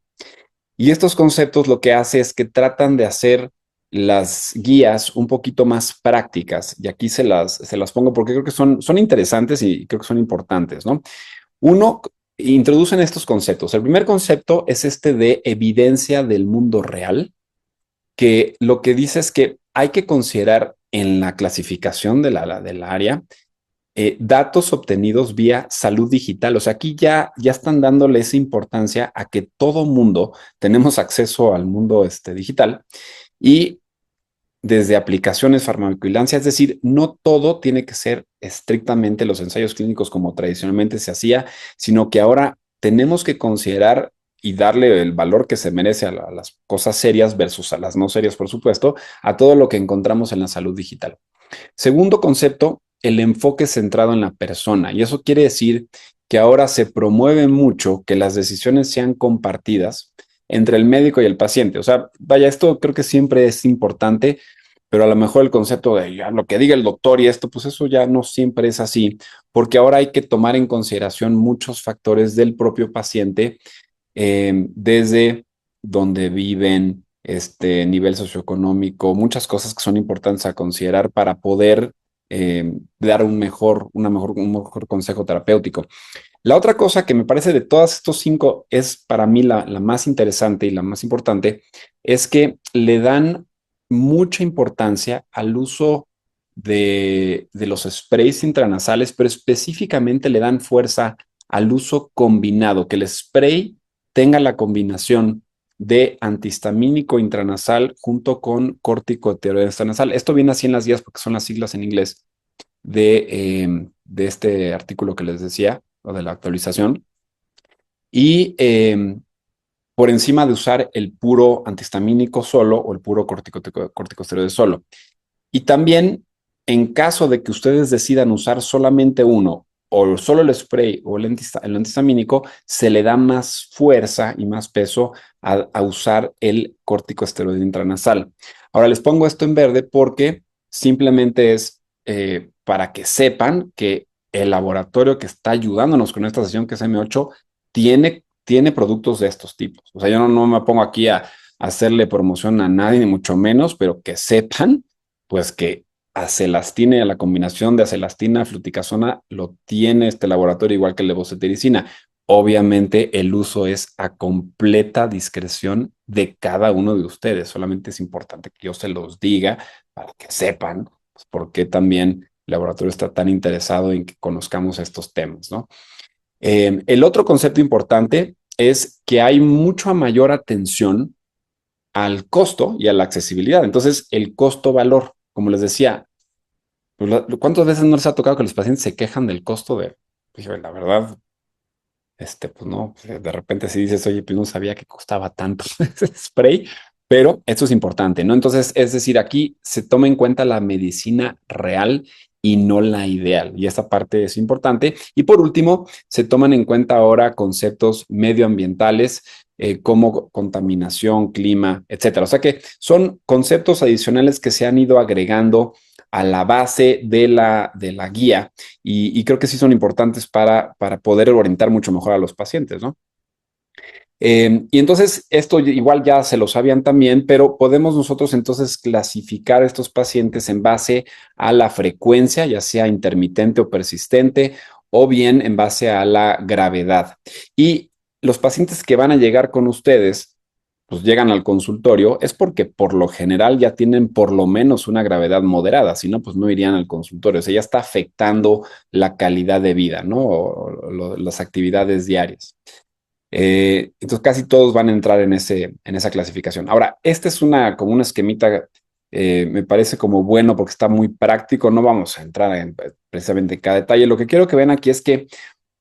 Y estos conceptos lo que hace es que tratan de hacer las guías un poquito más prácticas. Y aquí se las pongo porque creo que son interesantes y creo que son importantes, ¿no? Uno, introducen estos conceptos. El primer concepto es de evidencia del mundo real, que lo que dice es que hay que considerar en la clasificación del área datos obtenidos vía salud digital. O sea, aquí ya están dándole esa importancia a que todo mundo tenemos acceso al mundo digital y desde aplicaciones farmacovigilancia, es decir, no todo tiene que ser estrictamente los ensayos clínicos como tradicionalmente se hacía, sino que ahora tenemos que considerar y darle el valor que se merece a las cosas serias versus a las no serias, por supuesto, a todo lo que encontramos en la salud digital. Segundo concepto, el enfoque centrado en la persona. Y eso quiere decir que ahora se promueve mucho que las decisiones sean compartidas entre el médico y el paciente. O sea, vaya, esto creo que siempre es importante, pero a lo mejor el concepto de ya, lo que diga el doctor y esto, pues eso ya no siempre es así, porque ahora hay que tomar en consideración muchos factores del propio paciente, desde donde viven, nivel socioeconómico, muchas cosas que son importantes a considerar para poder dar un mejor consejo terapéutico. La otra cosa que me parece de todas estos 5 es para mí la más interesante y la más importante, es que le dan mucha importancia al uso de los sprays intranasales, pero específicamente le dan fuerza al uso combinado, que el spray tenga la combinación de antihistamínico intranasal junto con corticosteroide extranasal. Esto viene así en las guías porque son las siglas en inglés de este artículo que les decía, o de la actualización. Y por encima de usar el puro antihistamínico solo o el puro corticosteroide solo. Y también, en caso de que ustedes decidan usar solamente uno, o solo el spray o el antihistamínico, se le da más fuerza y más peso a usar el corticosteroide intranasal. Ahora les pongo esto en verde porque simplemente es para que sepan que el laboratorio que está ayudándonos con esta sesión, que es M8, tiene productos de estos tipos. O sea, yo no me pongo aquí a hacerle promoción a nadie, ni mucho menos, pero que sepan, pues que acelastina y a la combinación de acelastina, fluticasona, lo tiene este laboratorio igual que el levocetiricina. Obviamente el uso es a completa discreción de cada uno de ustedes. Solamente es importante que yo se los diga para que sepan pues, por qué también el laboratorio está tan interesado en que conozcamos estos temas, ¿no? El otro concepto importante es que hay mucha mayor atención al costo y a la accesibilidad. Entonces, el costo-valor, como les decía, pues, ¿cuántas veces no les ha tocado que los pacientes se quejan del costo de, pues, la verdad, pues no, de repente si dices, oye, pues no sabía que costaba tanto ese spray, pero esto es importante, ¿no? Entonces, es decir, aquí se toma en cuenta la medicina real y no la ideal. Y esta parte es importante. Y por último, se toman en cuenta ahora conceptos medioambientales como contaminación, clima, etcétera. O sea que son conceptos adicionales que se han ido agregando a la base de la guía y creo que sí son importantes para poder orientar mucho mejor a los pacientes, ¿no? Y entonces esto igual ya se lo sabían también, pero podemos nosotros entonces clasificar a estos pacientes en base a la frecuencia, ya sea intermitente o persistente, o bien en base a la gravedad. Y los pacientes que van a llegar con ustedes, pues llegan al consultorio, es porque por lo general ya tienen por lo menos una gravedad moderada, si no, pues no irían al consultorio. O sea, ya está afectando la calidad de vida, ¿no? O las actividades diarias. Entonces casi todos van a entrar en esa clasificación. Ahora, este es como un esquemita, me parece como bueno porque está muy práctico. No vamos a entrar en precisamente cada detalle. Lo que quiero que vean aquí es que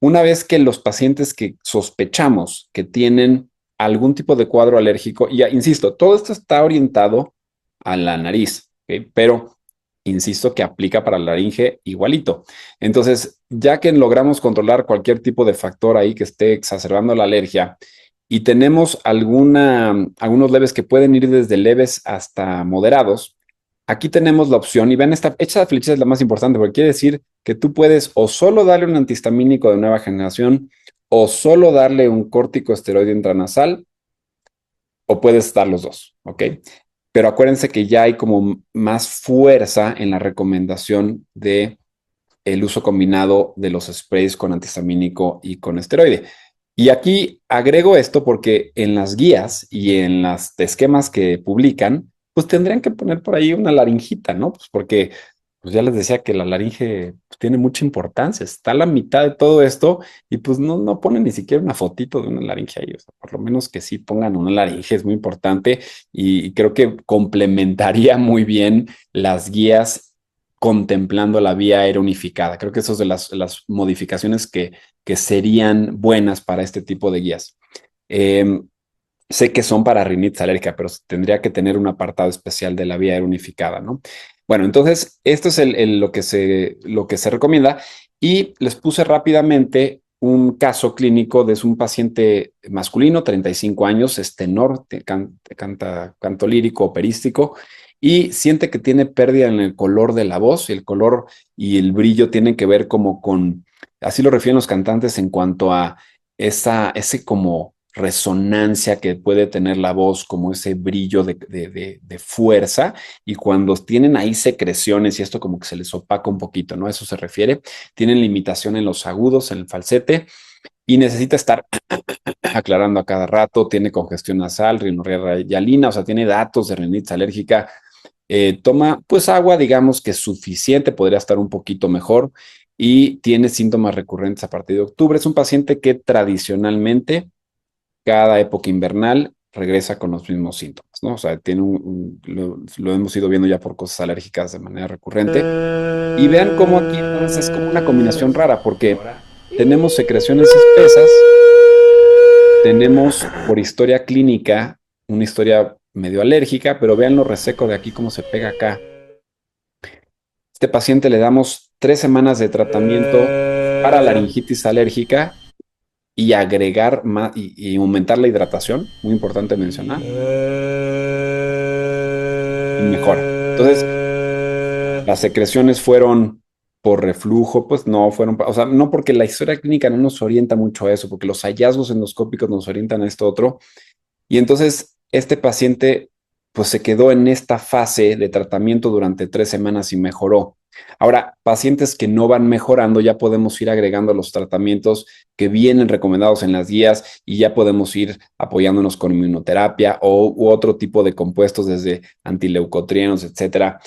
una vez que los pacientes que sospechamos que tienen algún tipo de cuadro alérgico, y ya, insisto, todo esto está orientado a la nariz, ¿okay? Pero insisto que aplica para la laringe igualito. Entonces, ya que logramos controlar cualquier tipo de factor ahí que esté exacerbando la alergia y tenemos algunos leves que pueden ir desde leves hasta moderados, aquí tenemos la opción, y vean, esta flecha es la más importante porque quiere decir que tú puedes o solo darle un antihistamínico de nueva generación o solo darle un corticosteroide intranasal o puedes dar los dos, ¿ok? Pero acuérdense que ya hay como más fuerza en la recomendación de el uso combinado de los sprays con antihistamínico y con esteroide. Y aquí agrego esto porque en las guías y en las esquemas que publican, pues tendrían que poner por ahí una laringita, ¿no? Pues porque pues ya les decía que la laringe pues, tiene mucha importancia, está a la mitad de todo esto y pues no ponen ni siquiera una fotito de una laringe ahí, o sea, por lo menos que sí pongan una laringe, es muy importante y creo que complementaría muy bien las guías contemplando la vía aérea unificada. Creo que eso es de las modificaciones que serían buenas para este tipo de guías. Sé que son para rinitis alérgica, pero tendría que tener un apartado especial de la vía aérea unificada, ¿no? Bueno, entonces esto es lo que se recomienda y les puse rápidamente un caso clínico de un paciente masculino, 35 años, es tenor, canta canto lírico, operístico, y siente que tiene pérdida en el color de la voz, y el color y el brillo tienen que ver como con, así lo refieren los cantantes en cuanto a ese como resonancia que puede tener la voz, como ese brillo de fuerza, y cuando tienen ahí secreciones y esto como que se les opaca un poquito, ¿no? A eso se refiere. Tienen limitación en los agudos, en el falsete, y necesita estar aclarando a cada rato, tiene congestión nasal, rinorrea hialina, o sea, tiene datos de rinitis alérgica. Toma pues agua, digamos que suficiente, podría estar un poquito mejor, y tiene síntomas recurrentes a partir de octubre. Es un paciente que tradicionalmente cada época invernal regresa con los mismos síntomas, ¿no? O sea, tiene lo hemos ido viendo ya por cosas alérgicas de manera recurrente. Y vean cómo aquí entonces es como una combinación rara, porque tenemos secreciones espesas, tenemos por historia clínica una historia medio alérgica, pero vean lo reseco de aquí, cómo se pega acá. Este paciente le damos 3 semanas de tratamiento para laringitis alérgica y agregar más y aumentar la hidratación, muy importante mencionar, y mejora. Entonces, las secreciones fueron por reflujo, pues no fueron, o sea, no, porque la historia clínica no nos orienta mucho a eso, porque los hallazgos endoscópicos nos orientan a esto otro. Y entonces este paciente pues se quedó en esta fase de tratamiento durante 3 semanas y mejoró. Ahora, pacientes que no van mejorando, ya podemos ir agregando los tratamientos que vienen recomendados en las guías, y ya podemos ir apoyándonos con inmunoterapia u otro tipo de compuestos, desde antileucotrienos, etcétera,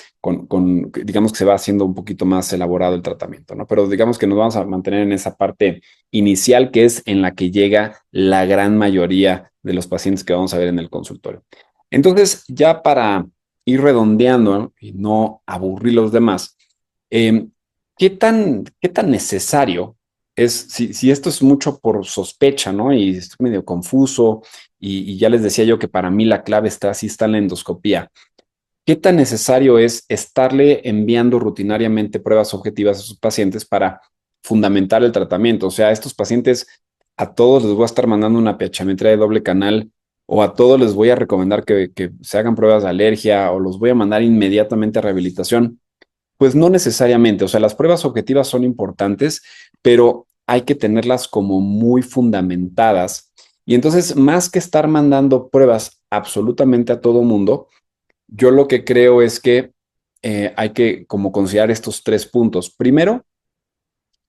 digamos que se va haciendo un poquito más elaborado el tratamiento, ¿no? Pero digamos que nos vamos a mantener en esa parte inicial, que es en la que llega la gran mayoría de los pacientes que vamos a ver en el consultorio. Entonces, ya para ir redondeando, ¿no?, y no aburrir los demás, ¿qué tan necesario es, si esto es mucho por sospecha, ¿no? Y estoy medio confuso, y ya les decía yo que para mí la clave está en la endoscopía. ¿Qué tan necesario es estarle enviando rutinariamente pruebas objetivas a sus pacientes para fundamentar el tratamiento? O sea, a estos pacientes, a todos les voy a estar mandando una pH-metría de doble canal, o a todos les voy a recomendar que se hagan pruebas de alergia, o los voy a mandar inmediatamente a rehabilitación. Pues no necesariamente. O sea, las pruebas objetivas son importantes, pero hay que tenerlas como muy fundamentadas. Y entonces, más que estar mandando pruebas absolutamente a todo mundo, yo lo que creo es que hay que como considerar estos 3 puntos. Primero,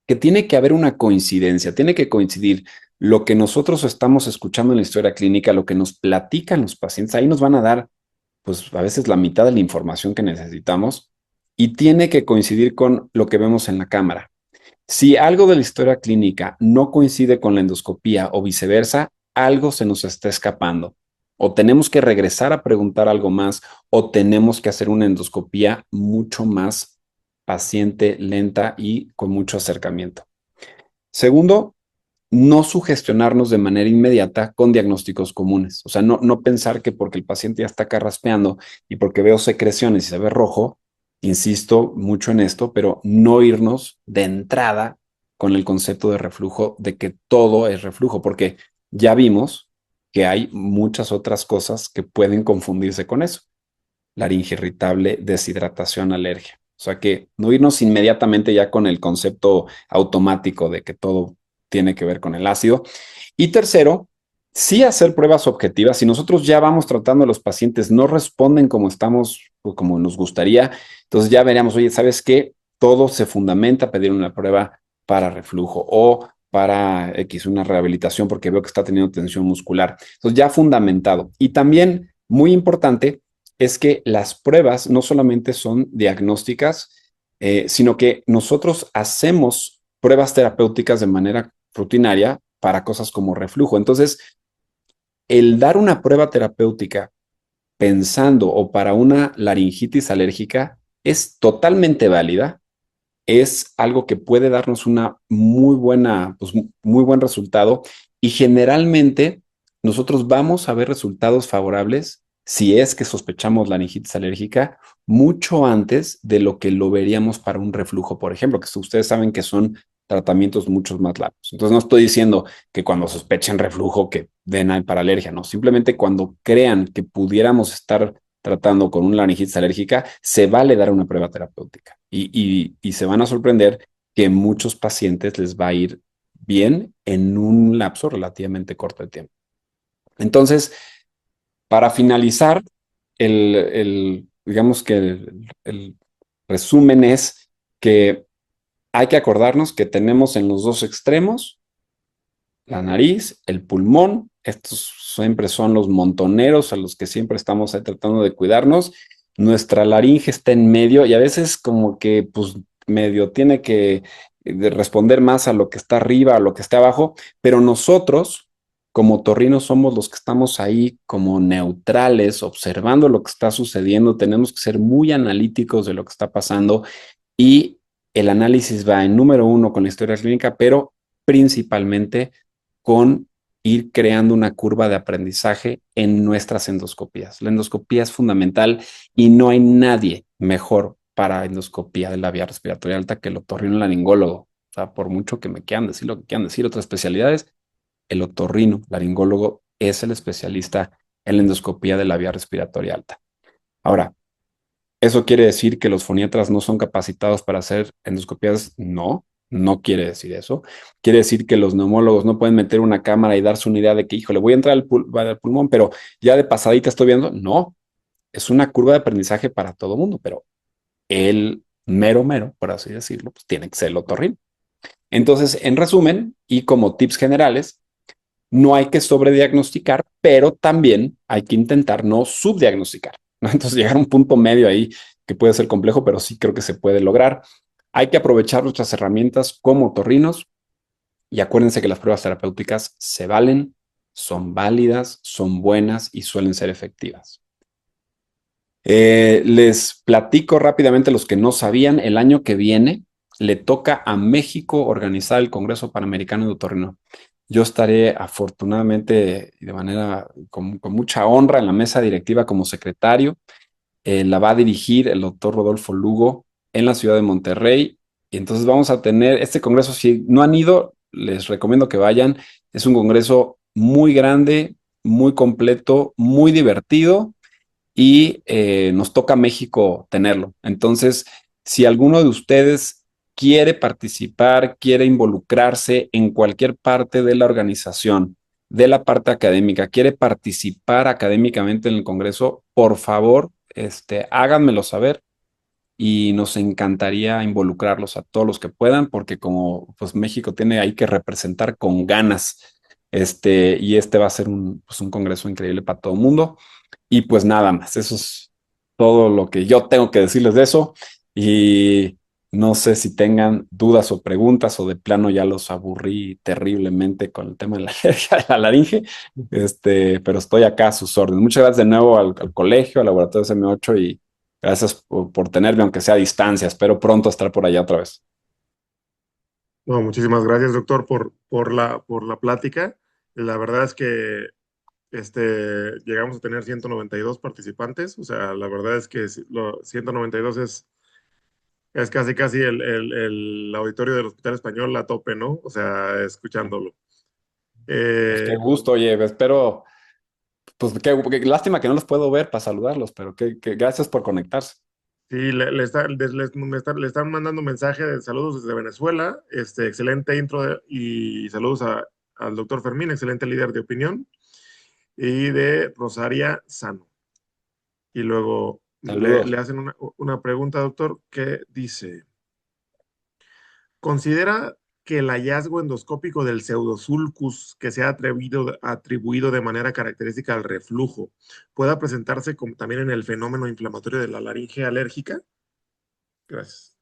que tiene que haber una coincidencia, tiene que coincidir lo que nosotros estamos escuchando en la historia clínica, lo que nos platican los pacientes. Ahí nos van a dar, pues a veces la mitad de la información que necesitamos, y tiene que coincidir con lo que vemos en la cámara. Si algo de la historia clínica no coincide con la endoscopía o viceversa, algo se nos está escapando. O tenemos que regresar a preguntar algo más, o tenemos que hacer una endoscopía mucho más paciente, lenta y con mucho acercamiento. Segundo, no sugestionarnos de manera inmediata con diagnósticos comunes. O sea, no pensar que porque el paciente ya está carraspeando y porque veo secreciones y se ve rojo, insisto mucho en esto, pero no irnos de entrada con el concepto de reflujo, de que todo es reflujo, porque ya vimos que hay muchas otras cosas que pueden confundirse con eso. Laringe irritable, deshidratación, alergia. O sea, que no irnos inmediatamente ya con el concepto automático de que todo tiene que ver con el ácido. Y tercero, sí hacer pruebas objetivas. Si nosotros ya vamos tratando a los pacientes, no responden como estamos o como nos gustaría, entonces ya veríamos, oye, ¿sabes qué? Todo se fundamenta a pedir una prueba para reflujo o para una rehabilitación porque veo que está teniendo tensión muscular. Entonces ya fundamentado. Y también, muy importante, es que las pruebas no solamente son diagnósticas, sino que nosotros hacemos pruebas terapéuticas de manera rutinaria para cosas como reflujo. Entonces, el dar una prueba terapéutica pensando o para una laringitis alérgica es totalmente válida, es algo que puede darnos una muy buena, pues muy buen resultado, y generalmente nosotros vamos a ver resultados favorables si es que sospechamos laringitis alérgica mucho antes de lo que lo veríamos para un reflujo, por ejemplo, que ustedes saben que son tratamientos mucho más largos. Entonces no estoy diciendo que cuando sospechen reflujo que den para alergia, no, simplemente cuando crean que pudiéramos estar tratando con una laringitis alérgica, se vale dar una prueba terapéutica y se van a sorprender que muchos pacientes les va a ir bien en un lapso relativamente corto de tiempo. Entonces, para finalizar, digamos que el resumen es que hay que acordarnos que tenemos en los dos extremos la nariz, el pulmón. Estos siempre son los montoneros a los que siempre estamos ahí tratando de cuidarnos. Nuestra laringe está en medio y a veces como que pues medio tiene que responder más a lo que está arriba, a lo que está abajo, pero nosotros como otorrinos somos los que estamos ahí como neutrales, observando lo que está sucediendo. Tenemos que ser muy analíticos de lo que está pasando y el análisis va en número uno con la historia clínica, pero principalmente con ir creando una curva de aprendizaje en nuestras endoscopías. La endoscopía es fundamental y no hay nadie mejor para endoscopía de la vía respiratoria alta que el otorrinolaringólogo. O sea, por mucho que me quieran decir lo que quieran decir otras especialidades, el otorrinolaringólogo es el especialista en la endoscopía de la vía respiratoria alta. Ahora, ¿eso quiere decir que los foniatras no son capacitados para hacer endoscopías? No, no quiere decir eso. Quiere decir que los neumólogos no pueden meter una cámara y darse una idea de que, híjole, voy a entrar al pulmón, pero ya de pasadita estoy viendo. No, es una curva de aprendizaje para todo mundo, pero el mero, por así decirlo, pues tiene que ser el otorrino. Entonces, en resumen, y como tips generales, no hay que sobrediagnosticar, pero también hay que intentar no subdiagnosticar, ¿no? Entonces, llegar a un punto medio ahí que puede ser complejo, pero sí creo que se puede lograr. Hay que aprovechar nuestras herramientas como otorrinos y acuérdense que las pruebas terapéuticas se valen, son válidas, son buenas y suelen ser efectivas. Les platico rápidamente los que no sabían. El año que viene le toca a México organizar el Congreso Panamericano de Otorrino. Yo estaré afortunadamente de manera con mucha honra en la mesa directiva como secretario. La va a dirigir el doctor Rodolfo Lugo en la ciudad de Monterrey. Y entonces vamos a tener este congreso. Si no han ido, les recomiendo que vayan. Es un congreso muy grande, muy completo, muy divertido y nos toca a México tenerlo. Entonces, si alguno de ustedes quiere participar, quiere involucrarse en cualquier parte de la organización, de la parte académica, quiere participar académicamente en el Congreso, por favor, háganmelo saber y nos encantaría involucrarlos a todos los que puedan, porque como pues México tiene ahí que representar con ganas, y va a ser un congreso increíble para todo el mundo. Y pues nada más, eso es todo lo que yo tengo que decirles de eso. Y no sé si tengan dudas o preguntas o de plano ya los aburrí terriblemente con el tema de la alergia de la laringe, pero estoy acá a sus órdenes. Muchas gracias de nuevo al colegio, al laboratorio SM8 y gracias por tenerme, aunque sea a distancia. Espero pronto estar por allá otra vez. No, muchísimas gracias, doctor, por la plática. La verdad es que llegamos a tener 192 participantes. O sea, la verdad es que 192 es casi el auditorio del Hospital Español a tope, ¿no? O sea, escuchándolo. Pues qué gusto, oye, espero, pues qué lástima que no los puedo ver para saludarlos, pero gracias por conectarse. Sí, le están mandando mensaje de saludos desde Venezuela. Excelente intro y saludos al doctor Fermín, excelente líder de opinión. Y de Rosaria Sano. Y luego le hacen una pregunta, doctor, que dice: ¿considera que el hallazgo endoscópico del pseudosulcus que se ha atribuido de manera característica al reflujo pueda presentarse como también en el fenómeno inflamatorio de la laringe alérgica? Gracias.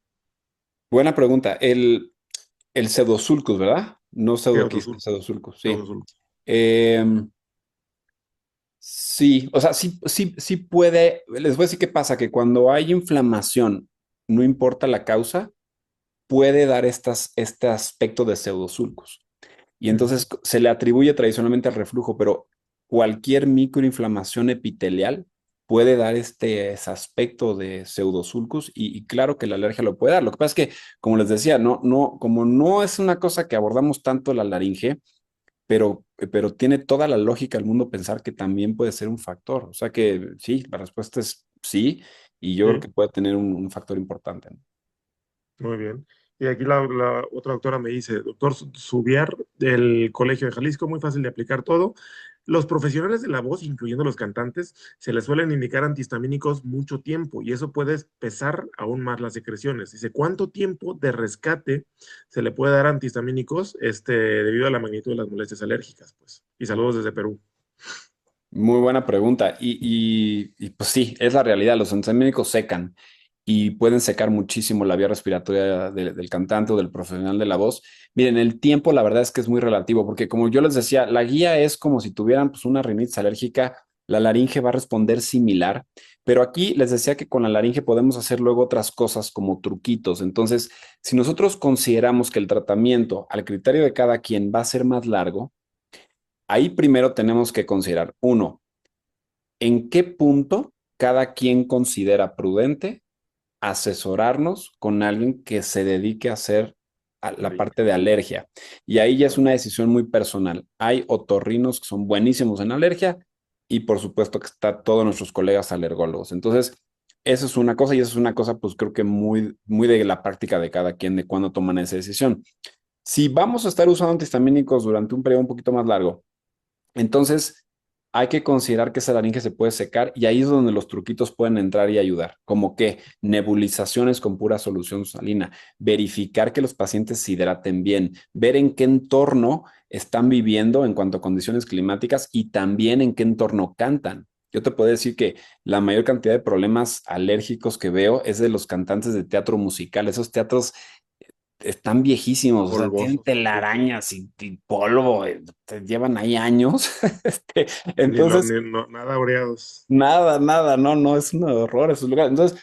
Buena pregunta. El pseudosulcus, ¿verdad? No pseudoquistis, pseudosulcus, sí. Sí, o sea, sí puede. Les voy a decir qué pasa, que cuando hay inflamación, no importa la causa, puede dar este aspecto de pseudosulcus. Y entonces se le atribuye tradicionalmente al reflujo, pero cualquier microinflamación epitelial puede dar ese aspecto de pseudosulcus y claro que la alergia lo puede dar. Lo que pasa es que, como les decía, como no es una cosa que abordamos tanto la laringe, pero tiene toda la lógica del mundo pensar que también puede ser un factor. O sea que sí, la respuesta es sí, y yo creo Sí, que puede tener un factor importante, ¿no? muy bien. Y aquí la otra doctora me dice, doctor Subiar del Colegio de Jalisco, muy fácil de aplicar todo. Los profesionales de la voz, incluyendo los cantantes, se les suelen indicar antihistamínicos mucho tiempo y eso puede pesar aún más las secreciones. Dice, ¿cuánto tiempo de rescate se le puede dar antihistamínicos debido a la magnitud de las molestias alérgicas? Pues, y saludos desde Perú. Muy buena pregunta. Pues sí, es la realidad. Los antihistamínicos secan y pueden secar muchísimo la vía respiratoria del cantante o del profesional de la voz. Miren, el tiempo la verdad es que es muy relativo, porque como yo les decía, la guía es como si tuvieran pues, una rinitis alérgica, la laringe va a responder similar, pero aquí les decía que con la laringe podemos hacer luego otras cosas como truquitos. Entonces, si nosotros consideramos que el tratamiento al criterio de cada quien va a ser más largo, ahí primero tenemos que considerar, uno, en qué punto cada quien considera prudente asesorarnos con alguien que se dedique a hacer la parte de alergia. Y ahí ya es una decisión muy personal. Hay otorrinos que son buenísimos en alergia y por supuesto que está todos nuestros colegas alergólogos. Entonces, eso es una cosa y eso es una cosa pues creo que muy, muy de la práctica de cada quien de cuándo toman esa decisión. Si vamos a estar usando antihistamínicos durante un periodo un poquito más largo, entonces, hay que considerar que esa laringe se puede secar y ahí es donde los truquitos pueden entrar y ayudar, como que nebulizaciones con pura solución salina, verificar que los pacientes se hidraten bien, ver en qué entorno están viviendo en cuanto a condiciones climáticas y también en qué entorno cantan. Yo te puedo decir que la mayor cantidad de problemas alérgicos que veo es de los cantantes de teatro musical, esos teatros están viejísimos, o sea, tienen Polvosos. Sí. telarañas y polvo, te llevan ahí años. Ni Entonces, nada oreados. nada, no, es un horror esos lugares. Entonces,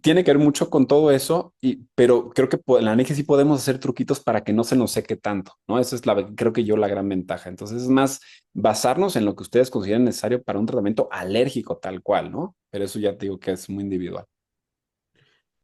tiene que ver mucho con todo eso, pero creo que en la alergia sí podemos hacer truquitos para que no se nos seque tanto, ¿no? Esa es creo que yo la gran ventaja. Entonces, es más basarnos en lo que ustedes consideren necesario para un tratamiento alérgico tal cual, ¿no? Pero eso ya te digo que es muy individual.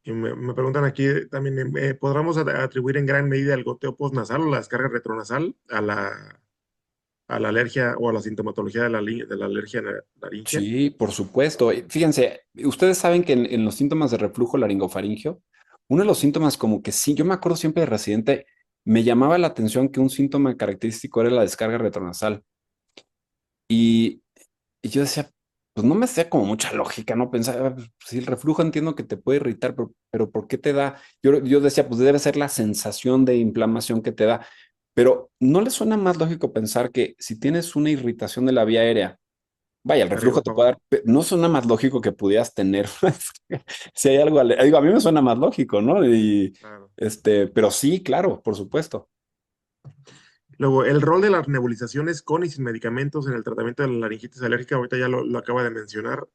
Y me preguntan aquí también, ¿podríamos atribuir en gran medida el goteo postnasal o la descarga retronasal a la alergia o a la sintomatología de la alergia laringea? Sí, por supuesto. Fíjense, ustedes saben que en los síntomas de reflujo laringofaringio, uno de los síntomas como que sí, yo me acuerdo siempre de residente, me llamaba la atención que un síntoma característico era la descarga retronasal. Y, y yo decía, pues no me hacía como mucha lógica, ¿no? Pensaba, pues, si el reflujo entiendo que te puede irritar, pero ¿por qué te da? Yo decía, pues debe ser la sensación de inflamación que te da. Pero ¿no le suena más lógico pensar que si tienes una irritación de la vía aérea, vaya, el De arriba reflujo te para puede dar, abajo. no suena más lógico que pudieras tener, si hay algo, digo, a mí me suena más lógico, ¿no? Claro. Pero sí, claro, por supuesto. Luego, el rol de las nebulizaciones con y sin medicamentos en el tratamiento de la laringitis alérgica, ahorita ya lo acaba de mencionar,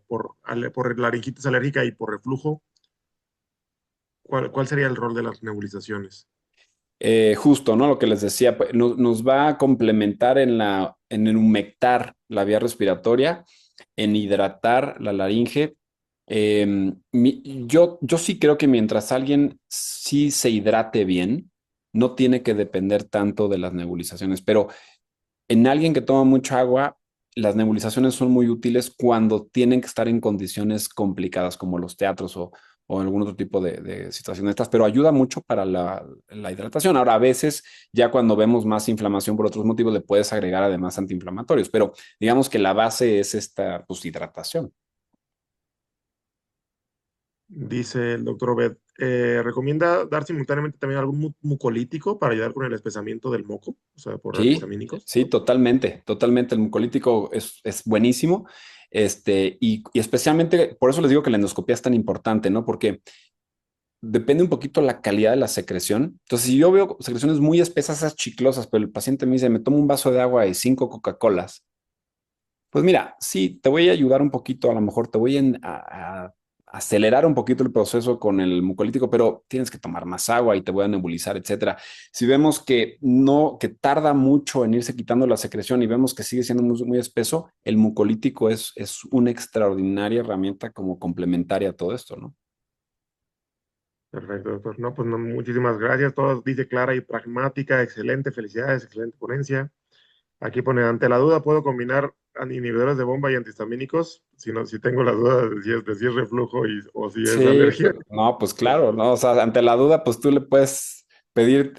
por laringitis alérgica y por reflujo, ¿cuál sería el rol de las nebulizaciones? Justo, ¿no? Lo que les decía, pues, nos va a complementar en el humectar la vía respiratoria, en hidratar la laringe. Yo sí creo que mientras alguien sí se hidrate bien, no tiene que depender tanto de las nebulizaciones, pero en alguien que toma mucha agua, las nebulizaciones son muy útiles cuando tienen que estar en condiciones complicadas como los teatros o algún otro tipo de situaciones estas, pero ayuda mucho para la hidratación. Ahora, a veces, ya cuando vemos más inflamación por otros motivos, le puedes agregar además antiinflamatorios, pero digamos que la base es esta, pues, hidratación. Dice el doctor Obed, ¿recomienda dar simultáneamente también algún mucolítico para ayudar con el espesamiento del moco? O sea, por Sí, antihistamínicos. sí, totalmente, totalmente. El mucolítico es buenísimo. Y especialmente, por eso les digo que la endoscopía es tan importante, ¿no? Porque depende un poquito la calidad de la secreción. Entonces, si yo veo secreciones muy espesas, esas chiclosas, pero el paciente me dice, me tomo un vaso de agua y 5 Coca-Colas, pues mira, sí, te voy a ayudar un poquito, a lo mejor te voy a acelerar un poquito el proceso con el mucolítico, pero tienes que tomar más agua y te voy a nebulizar, etcétera. Si vemos que no, que tarda mucho en irse quitando la secreción y vemos que sigue siendo muy, muy espeso, el mucolítico es una extraordinaria herramienta como complementaria a todo esto, ¿no? Perfecto, doctor. No, pues no, muchísimas gracias. Todo dice clara y pragmática. Excelente, felicidades, excelente ponencia. Aquí pone, ante la duda, ¿puedo combinar inhibidores de bomba y antihistamínicos? Si, no, si tengo la duda de si es reflujo o si es Sí, alergia. no, pues claro, ¿no? O sea, ante la duda, pues tú le puedes pedir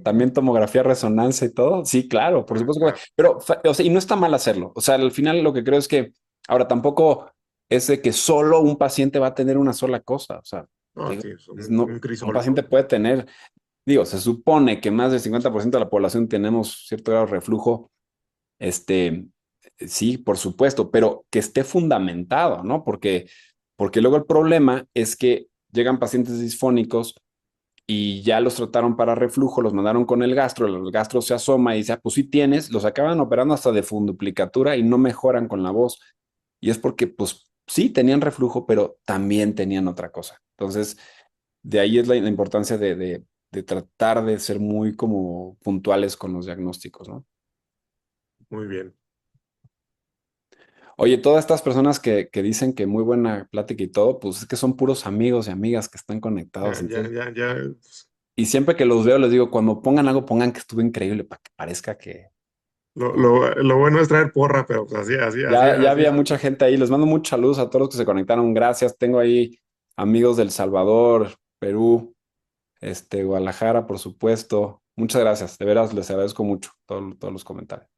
también tomografía, resonancia y todo. Sí, claro, por supuesto que pero, o sea, y no está mal hacerlo. O sea, al final lo que creo es que, ahora tampoco es de que solo un paciente va a tener una sola cosa. O sea, No, digo, sí, es un no, un crisol. paciente puede tener, digo, se supone que más del 50% de la población tenemos cierto grado de reflujo. Este, sí, por supuesto, pero que esté fundamentado, ¿no? Porque luego el problema es que llegan pacientes disfónicos y ya los trataron para reflujo, los mandaron con el gastro se asoma y dice, ah, pues sí tienes, los acaban operando hasta de funduplicatura y no mejoran con la voz. Y es porque, pues sí, tenían reflujo, pero también tenían otra cosa. Entonces, de ahí es la importancia de tratar de ser muy como puntuales con los diagnósticos, ¿no? Muy bien. Oye, todas estas personas que dicen que muy buena plática y todo, pues es que son puros amigos y amigas que están conectados. Entonces, Ya. y siempre que los veo, les digo, cuando pongan algo, pongan que estuvo increíble para que parezca que Lo bueno es traer porra, pero pues ya así. había mucha gente ahí. Les mando muchos saludos a todos los que se conectaron. Gracias. Tengo ahí amigos del Salvador, Perú, Guadalajara, por supuesto. Muchas gracias. De veras, les agradezco mucho todos los comentarios.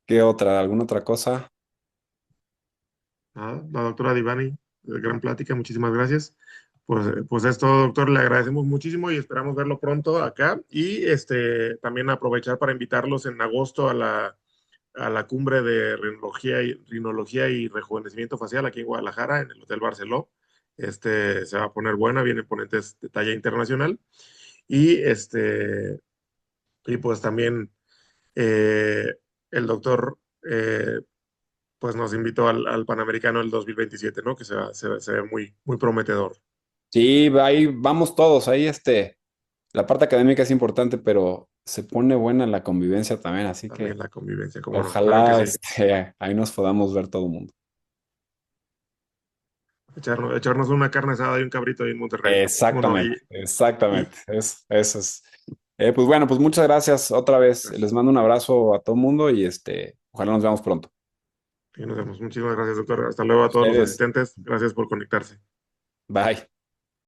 ¿Qué otra? ¿Alguna otra cosa? La doctora Divani, gran plática, muchísimas gracias. Pues es todo, doctor, le agradecemos muchísimo y esperamos verlo pronto acá. Y también aprovechar para invitarlos en agosto a la cumbre de rinología y rejuvenecimiento facial aquí en Guadalajara, en el Hotel Barceló. Se va a poner buena, vienen ponentes de talla internacional. Y, y pues también el doctor pues nos invitó al Panamericano del 2027, ¿no? Que se ve muy, muy prometedor. Sí, ahí vamos todos. Ahí la parte académica es importante, pero se pone buena la convivencia también, así También que la convivencia, cómo no, claro que ojalá sí. ahí nos podamos ver todo el mundo. Echarnos una carne asada y un cabrito ahí en Monterrey. ¿Cómo no? Exactamente, Y exactamente. Eso es. Pues bueno, pues muchas gracias otra vez. pues, Les mando un abrazo a todo el mundo y ojalá nos veamos pronto. y nos vemos. Muchísimas gracias, doctor. Hasta luego a todos los Ustedes, asistentes. Gracias por conectarse. bye.